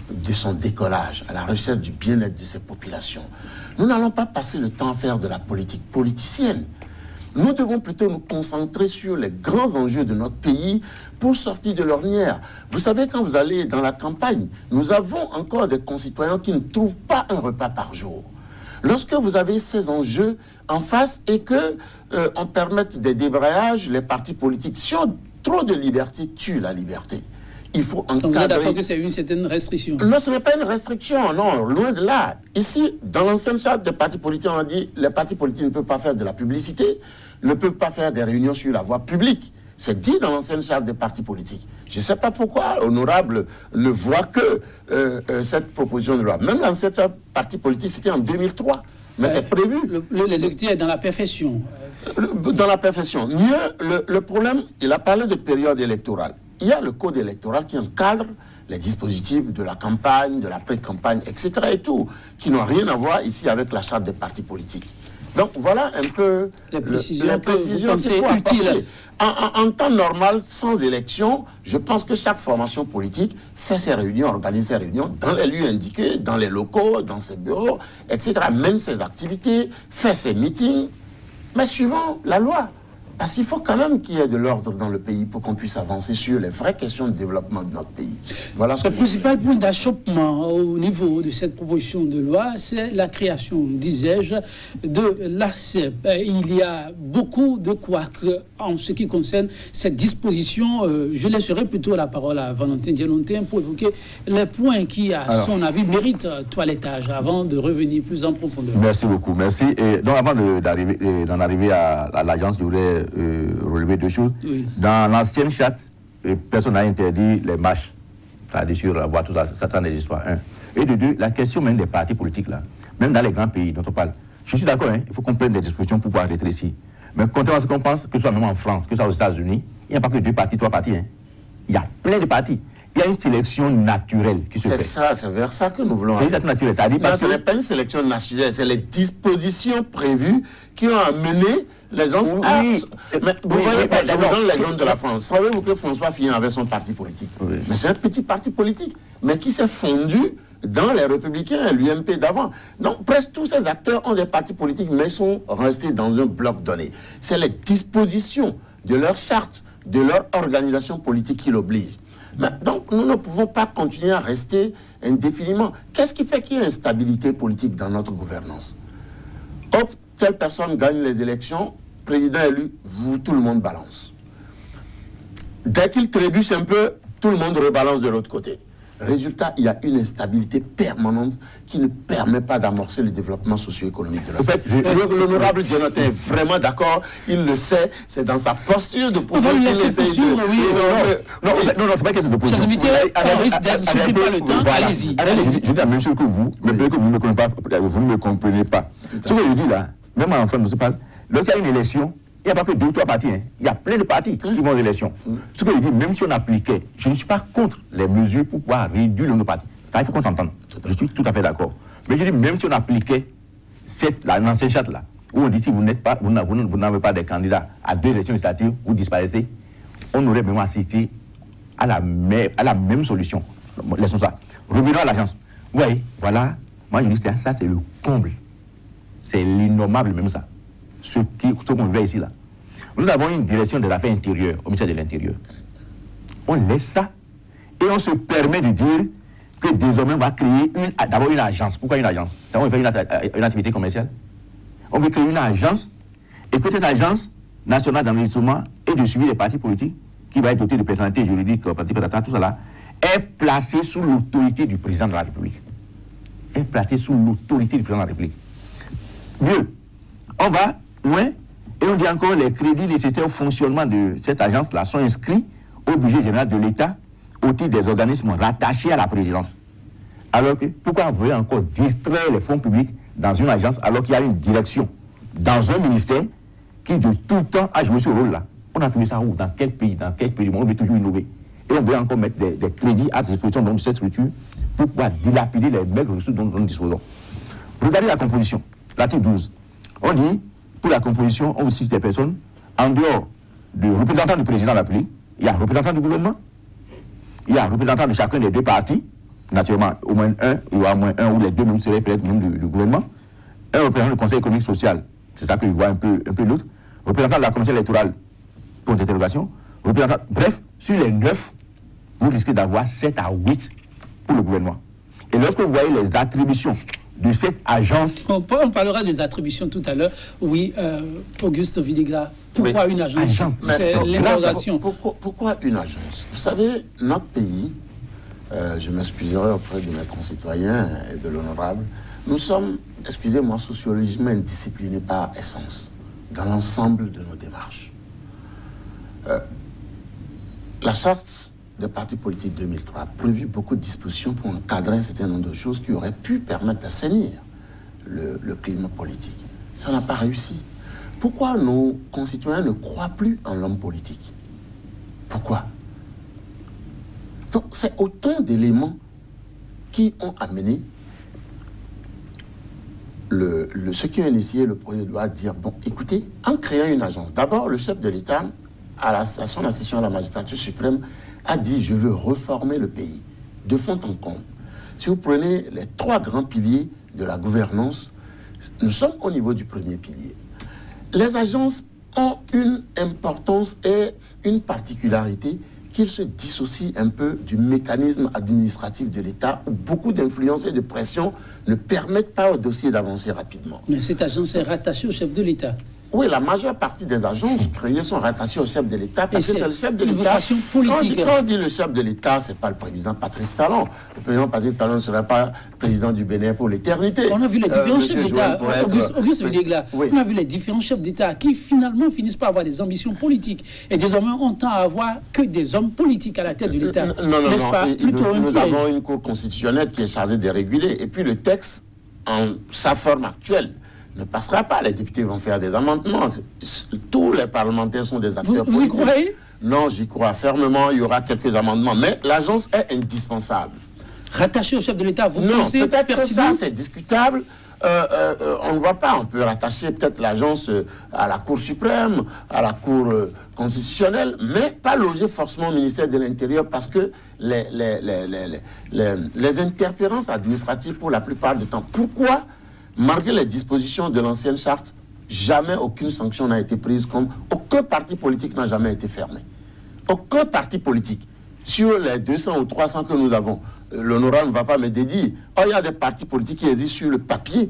de son décollage, à la recherche du bien-être de ses populations. Nous n'allons pas passer le temps à faire de la politique politicienne. Nous devons plutôt nous concentrer sur les grands enjeux de notre pays pour sortir de l'ornière. Vous savez, quand vous allez dans la campagne, nous avons encore des concitoyens qui ne trouvent pas un repas par jour. Lorsque vous avez ces enjeux en face et que on permette des débrayages, les partis politiques, si trop de liberté tue la liberté. Il faut encadrer. Donc vous êtes d'accord que c'est une certaine restriction? Non, ce n'est pas une restriction, non, loin de là. Ici, dans l'ancienne charte des partis politiques, on a dit les partis politiques ne peuvent pas faire de la publicité, ne peuvent pas faire des réunions sur la voie publique. C'est dit dans l'ancienne charte des partis politiques. Je ne sais pas pourquoi l'honorable ne voit que cette proposition de loi. Même l'ancienne charte des partis politiques, c'était en 2003. Mais c'est prévu. L'exécutif est dans la perfection. Dans la perfection. Mieux, le problème, il a parlé de période électorale. Il y a le code électoral qui encadre les dispositifs de la campagne, de la pré-campagne, etc. et tout, qui n'ont rien à voir ici avec la charte des partis politiques. Donc voilà un peu les précisions que vous pensez utiles. En temps normal, sans élection, je pense que chaque formation politique fait ses réunions, organise ses réunions dans les lieux indiqués, dans les locaux, dans ses bureaux, etc. Mène ses activités, fait ses meetings, mais suivant la loi. Parce qu'il faut quand même qu'il y ait de l'ordre dans le pays pour qu'on puisse avancer sur les vraies questions de développement de notre pays. Voilà le principal point d'achoppement au niveau de cette proposition de loi, c'est la création, disais-je, de l'ARCEP. Il y a beaucoup de couacs en ce qui concerne cette disposition. Je laisserai plutôt la parole à Valentin Dialontin pour évoquer les points qui, à son avis, méritent toilettage avant de revenir plus en profondeur. Merci beaucoup, merci. Et donc avant d'en arriver à l'agence, je voudrais relever deux choses. Oui. Dans l'ancienne charte, personne n'a interdit les marches, c'est-à-dire sur la voie, tout ça, ça n'existe pas. Un. Et de deux, la question même des partis politiques, là, même dans les grands pays dont on parle, je suis d'accord, hein, il faut qu'on prenne des dispositions pour pouvoir rétrécir. Mais contrairement à ce qu'on pense, que ce soit même en France, que ce soit aux États-Unis, il n'y a pas que 2 partis, 3 partis. Hein. Il y a plein de partis. Il y a une sélection naturelle qui se fait. C'est vers ça que nous voulons. C'est une sélection naturelle. Ce n'est pas une sélection naturelle, c'est les dispositions prévues qui ont amené les gens à... Mais vous voyez, je vous donne l'exemple de la France. Savez-vous que François Fillon avait son parti politique? Oui. Mais c'est un petit parti politique, mais qui s'est fondu dans les Républicains et l'UMP d'avant. Donc presque tous ces acteurs ont des partis politiques, mais sont restés dans un bloc donné. C'est les dispositions de leur charte, de leur organisation politique qui l'obligent. Donc, nous ne pouvons pas continuer à rester indéfiniment. Qu'est-ce qui fait qu'il y a une instabilité politique dans notre gouvernance? Hop, telle personne gagne les élections, président élu, tout le monde balance. Dès qu'il trébuche un peu, tout le monde rebalance de l'autre côté. Résultat, il y a une instabilité permanente qui ne permet pas d'amorcer le développement socio-économique de la France. L'honorable Jonathan est vraiment d'accord, il le sait, c'est dans sa posture de pouvoir. On va lui laisser posture, oui. Non, c'est pas question de posture. Chers invités, on risque d'être supprimé par le temps, allez-y. Je dis la même chose que vous, mais peut-être que vous ne me comprenez pas. Ce que je dis là, même en France, je parle, lorsqu'il y a une élection, il n'y a pas que 2 ou 3 partis, hein. Il y a plein de partis qui vont aux élections. Ce que je dis, même si on appliquait, je ne suis pas contre les mesures pour pouvoir réduire le nombre de partis. Ça, il faut qu'on s'entende. Je suis tout à fait d'accord. Mais je dis, même si on appliquait l'ancienne charte là, où on dit si vous n'avez pas des candidats à 2 élections législatives, vous disparaissez, on aurait même assisté à la même solution. Laissons ça. Revenons à l'agence. Vous voyez, voilà, moi je dis, ça c'est le comble. C'est l'innommable même ça. Ce qu'on veut ici là. Nous avons une direction de l'affaire intérieure au ministère de l'Intérieur. On laisse ça et on se permet de dire que désormais on va créer d'abord une agence. Pourquoi une agence? D'abord on veut faire une activité commerciale. On veut créer une agence et que cette agence nationale d'enregistrement et de suivi des partis politiques, qui va être dotée de personnalité juridique, tout ça là, est placée sous l'autorité du président de la République. Est placée sous l'autorité du président de la République. Mieux, on va loin et on dit encore les crédits nécessaires au fonctionnement de cette agence-là sont inscrits au budget général de l'État au titre des organismes rattachés à la présidence. Alors que, pourquoi vous voulez encore distraire les fonds publics dans une agence alors qu'il y a une direction dans un ministère qui de tout le temps a joué ce rôle-là? On a trouvé ça où? Dans quel pays du monde? On veut toujours innover. Et on veut encore mettre des crédits à disposition de cette structure pour pouvoir dilapider les maigres ressources dont nous disposons. Regardez la composition, l'article 12. On dit, pour la composition, on vous cite des personnes, en dehors du représentant du président de la République, il y a un représentant du gouvernement, il y a un représentant de chacun des deux partis, naturellement, au moins un, il y aura au moins un ou les deux même seraient peut-être même du gouvernement, un représentant du Conseil économique social, c'est ça que je vois un peu l'autre, représentant de la commission électorale, pour d'interrogation, représentant, bref, sur les 9, vous risquez d'avoir 7 à 8 pour le gouvernement. Et lorsque vous voyez les attributions de cette agence... On parlera des attributions tout à l'heure. Oui, Auguste Videgla, pourquoi une agence? C'est l'interrogation. Pourquoi une agence? Vous savez, notre pays, je m'excuserai auprès de mes concitoyens et de l'honorable, nous sommes, excusez-moi, sociologiquement indisciplinés par essence, dans l'ensemble de nos démarches. La charte des partis politiques 2003 a prévu beaucoup de dispositions pour encadrer un certain nombre de choses qui auraient pu permettre d'assainir le climat politique. Ça n'a pas réussi. Pourquoi nos concitoyens ne croient plus en l'homme politique? Pourquoi? Donc, c'est autant d'éléments qui ont amené ceux qui ont initié le projet de loi à dire, bon, écoutez, en créant une agence, d'abord, le chef de l'État, à son accession à la magistrature suprême, a dit, je veux reformer le pays, de fond en comble. Si vous prenez les 3 grands piliers de la gouvernance, nous sommes au niveau du premier pilier. Les agences ont une importance et une particularité qu'ils se dissocient un peu du mécanisme administratif de l'État où beaucoup d'influences et de pression ne permettent pas au dossier d'avancer rapidement. Mais cette agence est rattachée au chef de l'État. Oui, la majeure partie des agences créées sont rattachées au chef de l'État parce que c'est le chef de l'État. Quand on dit le chef de l'État, ce n'est pas le président Patrice Talon. Le président Patrice Talon ne sera pas président du Bénin pour l'éternité. On a vu les différents chefs d'État. Auguste Videgla, oui. On a vu les différents chefs d'État qui finalement finissent par avoir des ambitions politiques. Et désormais, on tend à avoir que des hommes politiques à la tête de l'État. Non. Nous avons une cour constitutionnelle qui est chargée de réguler. Et puis le texte, en sa forme actuelle, ne passera pas. Les députés vont faire des amendements. Tous les parlementaires sont des acteurs politiques. Vous y croyez? Non, j'y crois fermement. Il y aura quelques amendements. Mais l'agence est indispensable. Rattaché au chef de l'État, vous non, pensez peut-être que ça, c'est discutable. On ne voit pas. On peut rattacher peut-être l'agence à la Cour suprême, à la Cour constitutionnelle, mais pas loger forcément au ministère de l'Intérieur parce que les interférences administratives, pour la plupart du temps, pourquoi, malgré les dispositions de l'ancienne charte, jamais aucune sanction n'a été prise, comme aucun parti politique n'a jamais été fermé. Aucun parti politique. Sur les 200 ou 300 que nous avons, l'honorable ne va pas me dédire. Oh, il y a des partis politiques qui existent sur le papier,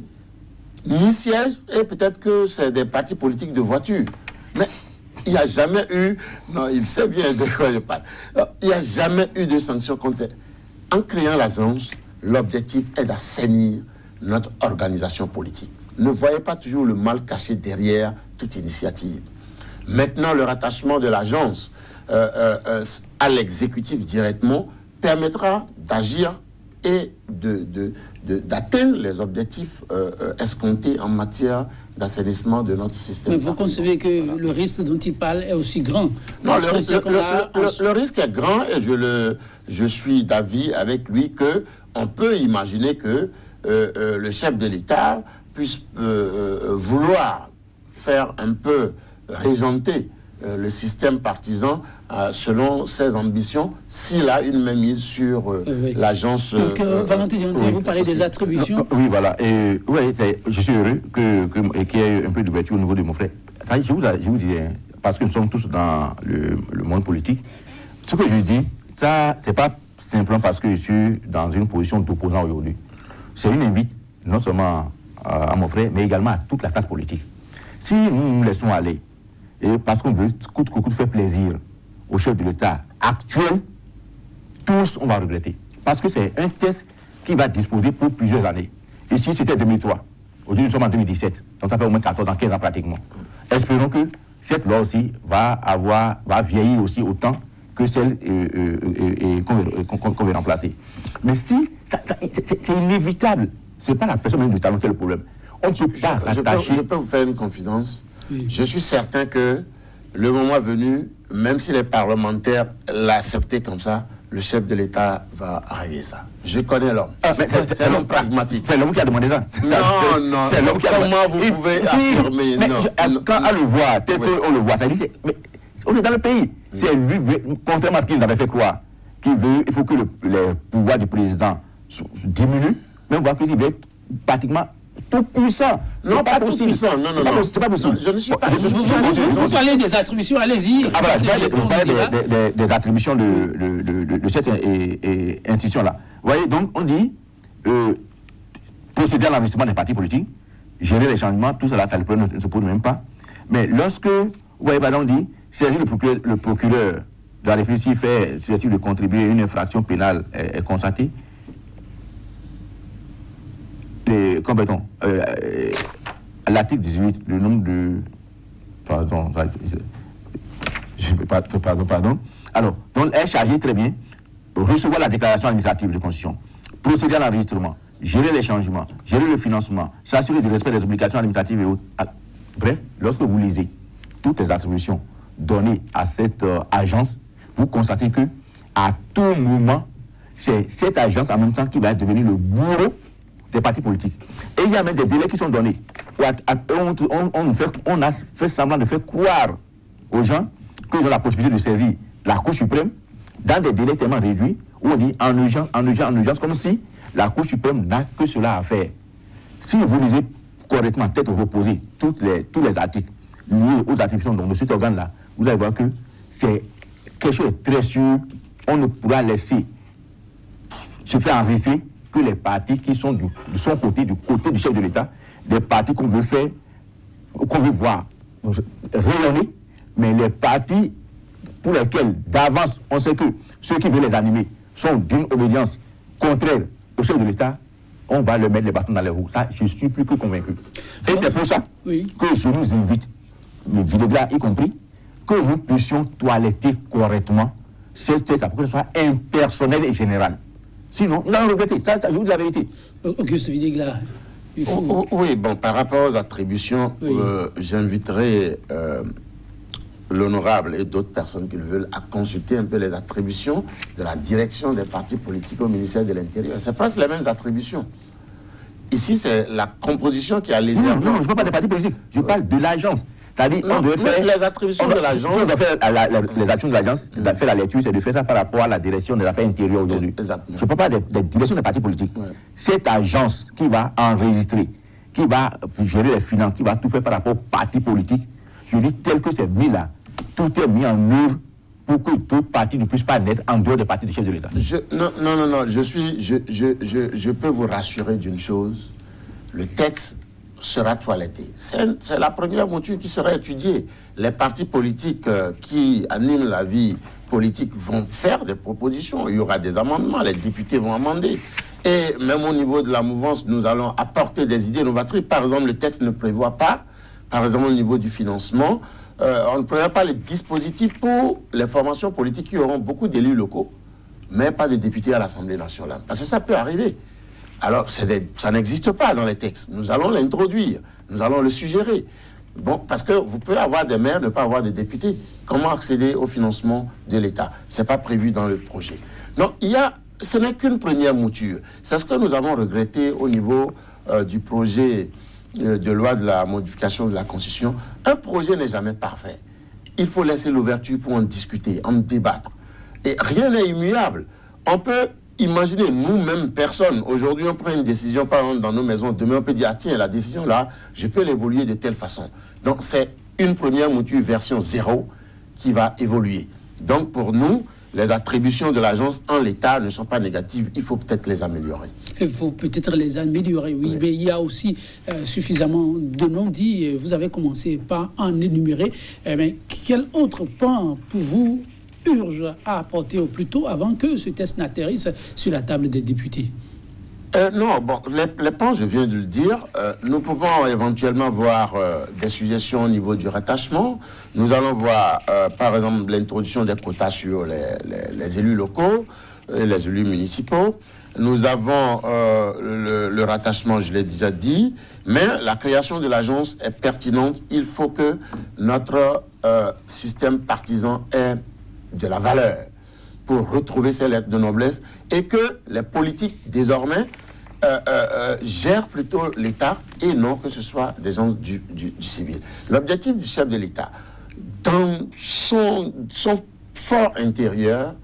ni siège, et peut-être que c'est des partis politiques de voiture. Mais il n'y a jamais eu... Non, il sait bien de quoi je parle. Il n'y a jamais eu de sanction contre... En créant l'agence, l'objectif est d'assainir notre organisation politique. Ne voyez pas toujours le mal caché derrière toute initiative. Maintenant, le rattachement de l'agence à l'exécutif directement permettra d'agir et d'atteindre les objectifs escomptés en matière d'assainissement de notre système. Mais vous concevez que le risque dont il parle est aussi grand? Non, le risque est grand et je suis d'avis avec lui qu'on peut imaginer que le chef de l'État puisse vouloir faire un peu régenter le système partisan selon ses ambitions, s'il a une mainmise sur l'agence... Donc, Valentin Dianté, vous parlez des attributions. Oui, voilà. Et, oui, je suis heureux qu'il y ait eu un peu d'ouverture au niveau de mon frère. Ça, je vous dis, parce que nous sommes tous dans le monde politique, ce que je dis, ça, c'est pas simplement parce que je suis dans une position d'opposant aujourd'hui. C'est une invite, non seulement à mon frère, mais également à toute la classe politique. Si nous nous laissons aller, et parce qu'on veut coûte que coûte faire plaisir au chef de l'État actuel, tous on va regretter. Parce que c'est un test qui va disposer pour plusieurs années. Ici, c'était 2003. Aujourd'hui, nous sommes en 2017. Donc, ça fait au moins 14 ans, 15 ans pratiquement. Espérons que cette loi aussi va vieillir aussi autant que celle qu'on veut remplacer. Mais si, c'est inévitable. Ce n'est pas la personne même du talent qui est le problème. On ne peut pas l'attacher. Je peux vous faire une confidence. Oui. Je suis certain que le moment venu, même si les parlementaires l'acceptaient comme ça, le chef de l'État va régler ça. Je connais l'homme. C'est l'homme pragmatique. C'est l'homme qui a demandé ça. Non. C'est l'homme qui a demandé. Comment vous pouvez affirmer? Non. Quand on le voit, tel qu'on le voit, ça dit, on est dans le pays. C'est lui, contrairement à ce qu'il nous avait fait croire, qu'il veut, il faut que les pouvoirs du président diminuent, mais on voit qu'il veut être pratiquement tout puissant. Non, pas tout puissant. Non. C'est pas possible. Je ne suis pas. Vous parlez des attributions, allez-y. Ah voilà, vous parlez des attributions de cette institution-là. Vous voyez, donc on dit procéder à l'enregistrement des partis politiques, gérer les changements, tout cela, ça ne se pose même pas. Mais lorsque, vous voyez, on dit, saisir le procureur de la République, s'il fait susceptible de contribuer à une infraction pénale est constatée, l'article 18, le nombre de... Pardon. Alors, donc, elle est chargée très bien, recevoir la déclaration administrative de constitution, procéder à l'enregistrement, gérer les changements, gérer le financement, s'assurer du respect des obligations administratives et autres. Bref, lorsque vous lisez toutes les attributions données à cette agence, vous constatez que à tout moment, c'est cette agence en même temps qui va devenir le bureau des partis politiques. Et il y a même des délais qui sont donnés. On a fait semblant de faire croire aux gens qu'ils ont la possibilité de saisir la Cour suprême dans des délais tellement réduits où on dit en urgence, comme si la Cour suprême n'a que cela à faire. Si vous lisez correctement, peut-être reposer tous les articles liés aux attributions de cet organe-là, vous allez voir que c'est quelque chose de très sûr. On ne pourra laisser se faire enregistrer que les partis qui sont de son côté, du côté du chef de l'État, des partis qu'on veut faire, qu'on veut voir rayonner, mais les partis pour lesquels d'avance on sait que ceux qui veulent les animer sont d'une obédience contraire au chef de l'État, on va leur mettre les bâtons dans les roues. Ça, je suis plus que convaincu. Et c'est pour ça que je nous invite, le Videgla y compris, que nous puissions toiletter correctement cette pour que ce soit impersonnel et général. Sinon, nous allons regretter. Ça, je vous dis la vérité. Auguste Videgla. Oui, bon, par rapport aux attributions, j'inviterai l'honorable et d'autres personnes qui le veulent à consulter un peu les attributions de la direction des partis politiques au ministère de l'Intérieur. C'est presque les mêmes attributions. Ici, c'est la composition qui a légèrement... Non, je ne parle pas des partis politiques, je parle de l'agence. C'est-à-dire, on devait faire... les attributions de l'agence... Si on doit faire les actions de l'agence, faire la lecture, c'est de faire ça par rapport à la direction des affaires intérieures aujourd'hui. Exactement. Je ne parle pas des directions des partis politiques. Ouais. Cette agence qui va enregistrer, qui va gérer les finances, qui va tout faire par rapport aux partis politiques, je dis tel que c'est mis là, tout est mis en œuvre pour que d'autres partis ne puissent pas naître en dehors des partis du chef de l'État. Non, je peux vous rassurer d'une chose, le texte sera toiletté. C'est la première mouture qui sera étudiée. Les partis politiques qui animent la vie politique vont faire des propositions. Il y aura des amendements, les députés vont amender. Et même au niveau de la mouvance, nous allons apporter des idées novatrices. Par exemple, le texte ne prévoit pas, par exemple au niveau du financement, on ne prévoit pas les dispositifs pour les formations politiques qui auront beaucoup d'élus locaux, mais pas de députés à l'Assemblée nationale. Parce que ça peut arriver. Alors, ça n'existe pas dans les textes. Nous allons l'introduire, nous allons le suggérer. Bon, parce que vous pouvez avoir des maires, ne pas avoir des députés. Comment accéder au financement de l'État? Ce n'est pas prévu dans le projet. Donc, ce n'est qu'une première mouture. C'est ce que nous avons regretté au niveau du projet de loi de la modification de la Constitution. Un projet n'est jamais parfait. Il faut laisser l'ouverture pour en discuter, en débattre. Et rien n'est immuable. On peut imaginer, nous-mêmes, personne, aujourd'hui on prend une décision, par exemple, dans nos maisons, demain on peut dire, ah tiens, la décision là, je peux l'évoluer de telle façon. Donc c'est une première mouture version 0 qui va évoluer. Donc pour nous, les attributions de l'agence en l'état ne sont pas négatives, il faut peut-être les améliorer. Il faut peut-être les améliorer, oui. Mais il y a aussi suffisamment de non-dits. Vous avez commencé par en énumérer. Mais quel autre point pour vous urge à apporter au plus tôt avant que ce test n'atterrisse sur la table des députés? Non, bon, les points, je viens de le dire. Nous pouvons éventuellement voir des suggestions au niveau du rattachement. Nous allons voir, par exemple, l'introduction des quotas sur les élus locaux et les élus municipaux. Nous avons le rattachement, je l'ai déjà dit, mais la création de l'agence est pertinente. Il faut que notre système partisan ait de la valeur pour retrouver ses lettres de noblesse et que les politiques, désormais, gèrent plutôt l'État et non que ce soit des gens du civil. L'objectif du chef de l'État, dans son fort intérieur,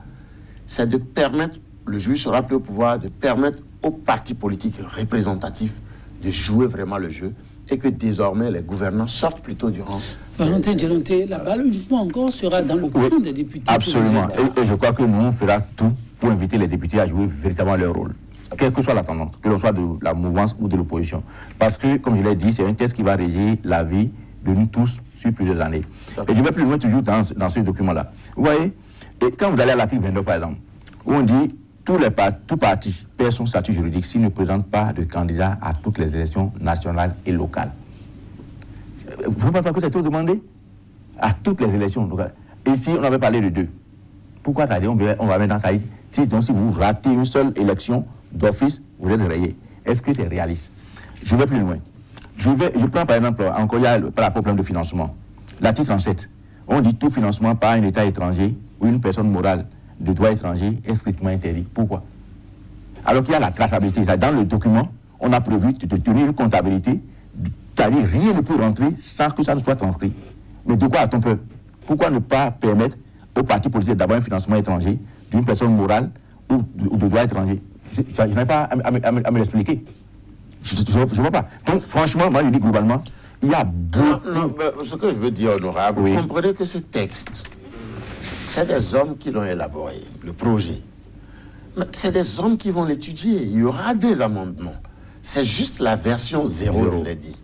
c'est de permettre, le juge sera plus au pouvoir, de permettre aux partis politiques représentatifs de jouer vraiment le jeu et que désormais les gouvernants sortent plutôt du rang. Valentin Djelonte, la balle, une fois encore, sera dans le camp des députés. Absolument. Et je crois que nous, on fera tout pour inviter les députés à jouer véritablement leur rôle. Quelle que soit la tendance, que l'on soit de la mouvance ou de l'opposition. Parce que, comme je l'ai dit, c'est un texte qui va régir la vie de nous tous sur plusieurs années. Et je vais plus loin toujours dans ce document-là. Vous voyez, et quand vous allez à l'article 29, par exemple, où on dit tout parti perd son statut juridique s'il ne présente pas de candidat à toutes les élections nationales et locales. Vous ne pensez pas que c'est tout demandé? À toutes les élections locales. Ici, on avait parlé de 2. Pourquoi on va mettre dans ça? Si vous ratez une seule élection d'office, vous êtes rayé. Est-ce que c'est réaliste? Je vais plus loin. Je prends par exemple, encore il y a par rapport au problème de financement. L'article 37, on dit tout financement par un État étranger ou une personne morale de droit étranger est strictement interdit. Pourquoi? Alors qu'il y a la traçabilité. Dans le document, on a prévu de tenir une comptabilité, c'est-à-dire rien ne peut rentrer sans que ça ne soit transcrit. Mais de quoi a-t-on peur? Pourquoi ne pas permettre aux partis politiques d'avoir un financement étranger d'une personne morale ou de droit étranger? Je n'ai pas à me l'expliquer. Je ne vois pas. Donc, franchement, moi, je dis globalement, il y a beaucoup... Non, ce que je veux dire, honorable, vous comprenez que ce texte, c'est des hommes qui l'ont élaboré, le projet. Mais c'est des hommes qui vont l'étudier. Il y aura des amendements. C'est juste la version 0, je l'ai dit.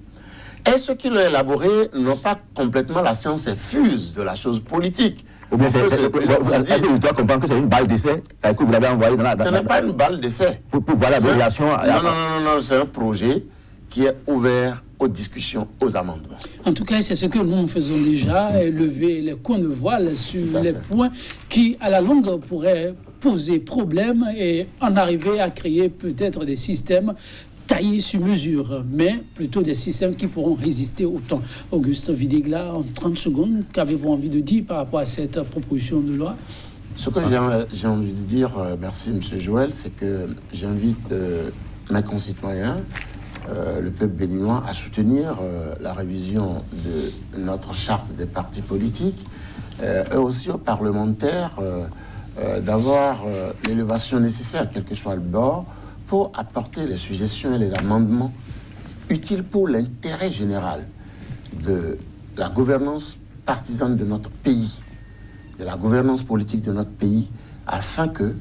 Et ceux qui l'ont élaboré n'ont pas complètement la science infuse de la chose politique. Ou bien vous dois comprendre que c'est une balle d'essai, c'est ce que vous l'avez envoyé dans la... Ce n'est pas une balle d'essai. Pour voir la variation... Non, c'est un projet qui est ouvert aux discussions, aux amendements. En tout cas, c'est ce que nous faisons déjà, lever les coins de voile sur les points qui, à la longue, pourraient poser problème et en arriver à créer peut-être des systèmes taillés sur mesure, mais plutôt des systèmes qui pourront résister au temps. Auguste Videgla, en 30 secondes, qu'avez-vous envie de dire par rapport à cette proposition de loi? Ce que j'ai envie de dire, merci M. Joël, c'est que j'invite mes concitoyens, le peuple béninois, à soutenir la révision de notre charte des partis politiques, et aussi aux parlementaires d'avoir l'élévation nécessaire, quel que soit le bord, pour apporter les suggestions et les amendements utiles pour l'intérêt général de la gouvernance partisane de notre pays, de la gouvernance politique de notre pays, afin que,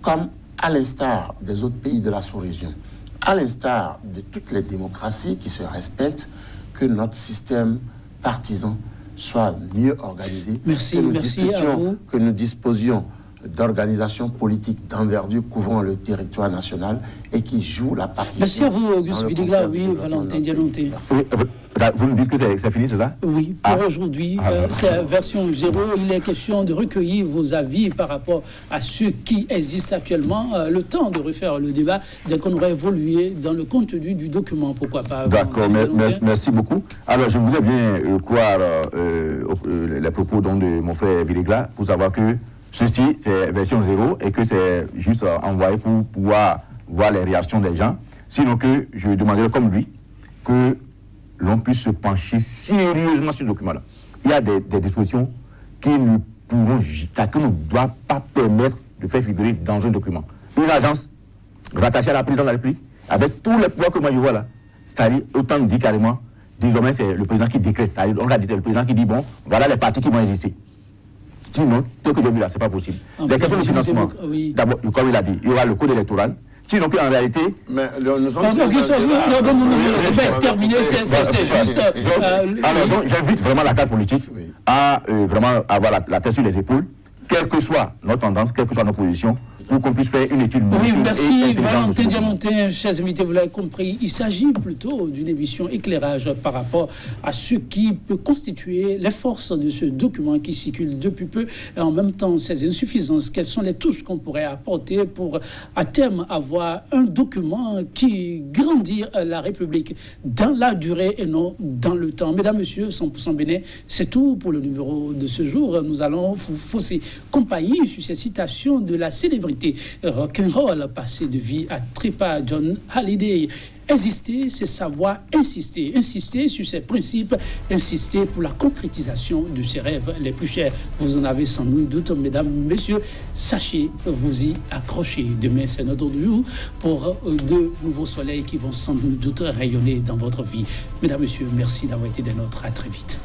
comme à l'instar des autres pays de la sous-région, à l'instar de toutes les démocraties qui se respectent, que notre système partisan soit mieux organisé. Merci à vous. Que nous disposions d'organisations politiques d'envergure couvrant le territoire national et qui jouent la partition. Merci à vous, Auguste Videgla. Oui, Valentin Djelonte. Vous me dites que c'est fini, c'est ça? Oui, pour aujourd'hui, c'est version 0. Il est question de recueillir vos avis par rapport à ceux qui existent actuellement. Le temps de refaire le débat dès qu'on aura évolué dans le contenu du document, pourquoi pas. D'accord, merci beaucoup. Alors, je voudrais bien croire les propos de mon frère Videgla pour savoir que ceci, c'est version 0 et que c'est juste envoyé pour pouvoir voir les réactions des gens. Sinon que je demanderais comme lui que l'on puisse se pencher sérieusement sur ce document-là. Il y a des dispositions qui ne doivent pas permettre de faire figurer dans un document. Une agence rattachée à la présidence de la République, avec tous les pouvoirs que moi je vois là, c'est-à-dire, autant dit carrément, désormais c'est le président qui décrète, c'est-à-dire, on a dit le président qui dit, bon, voilà les partis qui vont exister. Sinon, tel que j'ai vu là, c'est pas possible. Les questions de financement, d'abord, comme il a dit, il y aura le code électoral. Sinon, en réalité... Mais nous sommes... terminer, c'est juste... Alors, donc, j'invite vraiment la classe politique à vraiment avoir la tête sur les épaules, quelle que soit notre tendance, quelle que soit nos positions, pour qu'on puisse faire une étude. Oui, merci Valentin Diamantin. Chers invités, vous l'avez compris, il s'agit plutôt d'une émission éclairage par rapport à ce qui peut constituer les forces de ce document qui circule depuis peu et en même temps ses insuffisances. Quelles sont les touches qu'on pourrait apporter pour à terme avoir un document qui grandit la République dans la durée et non dans le temps. Mesdames, Messieurs, 100% Bénin, c'est tout pour le numéro de ce jour. Nous allons vous fausser compagnie sur ces citations de la célébrité rock'n'roll passée de vie à trépas John Hallyday. Exister, c'est savoir insister. Insister sur ses principes, insister pour la concrétisation de ses rêves les plus chers. Vous en avez sans nul doute, mesdames, messieurs. Sachez vous y accrocher. Demain, c'est notre jour pour de nouveaux soleils qui vont sans nul doute rayonner dans votre vie. Mesdames, messieurs, merci d'avoir été des nôtres. À très vite.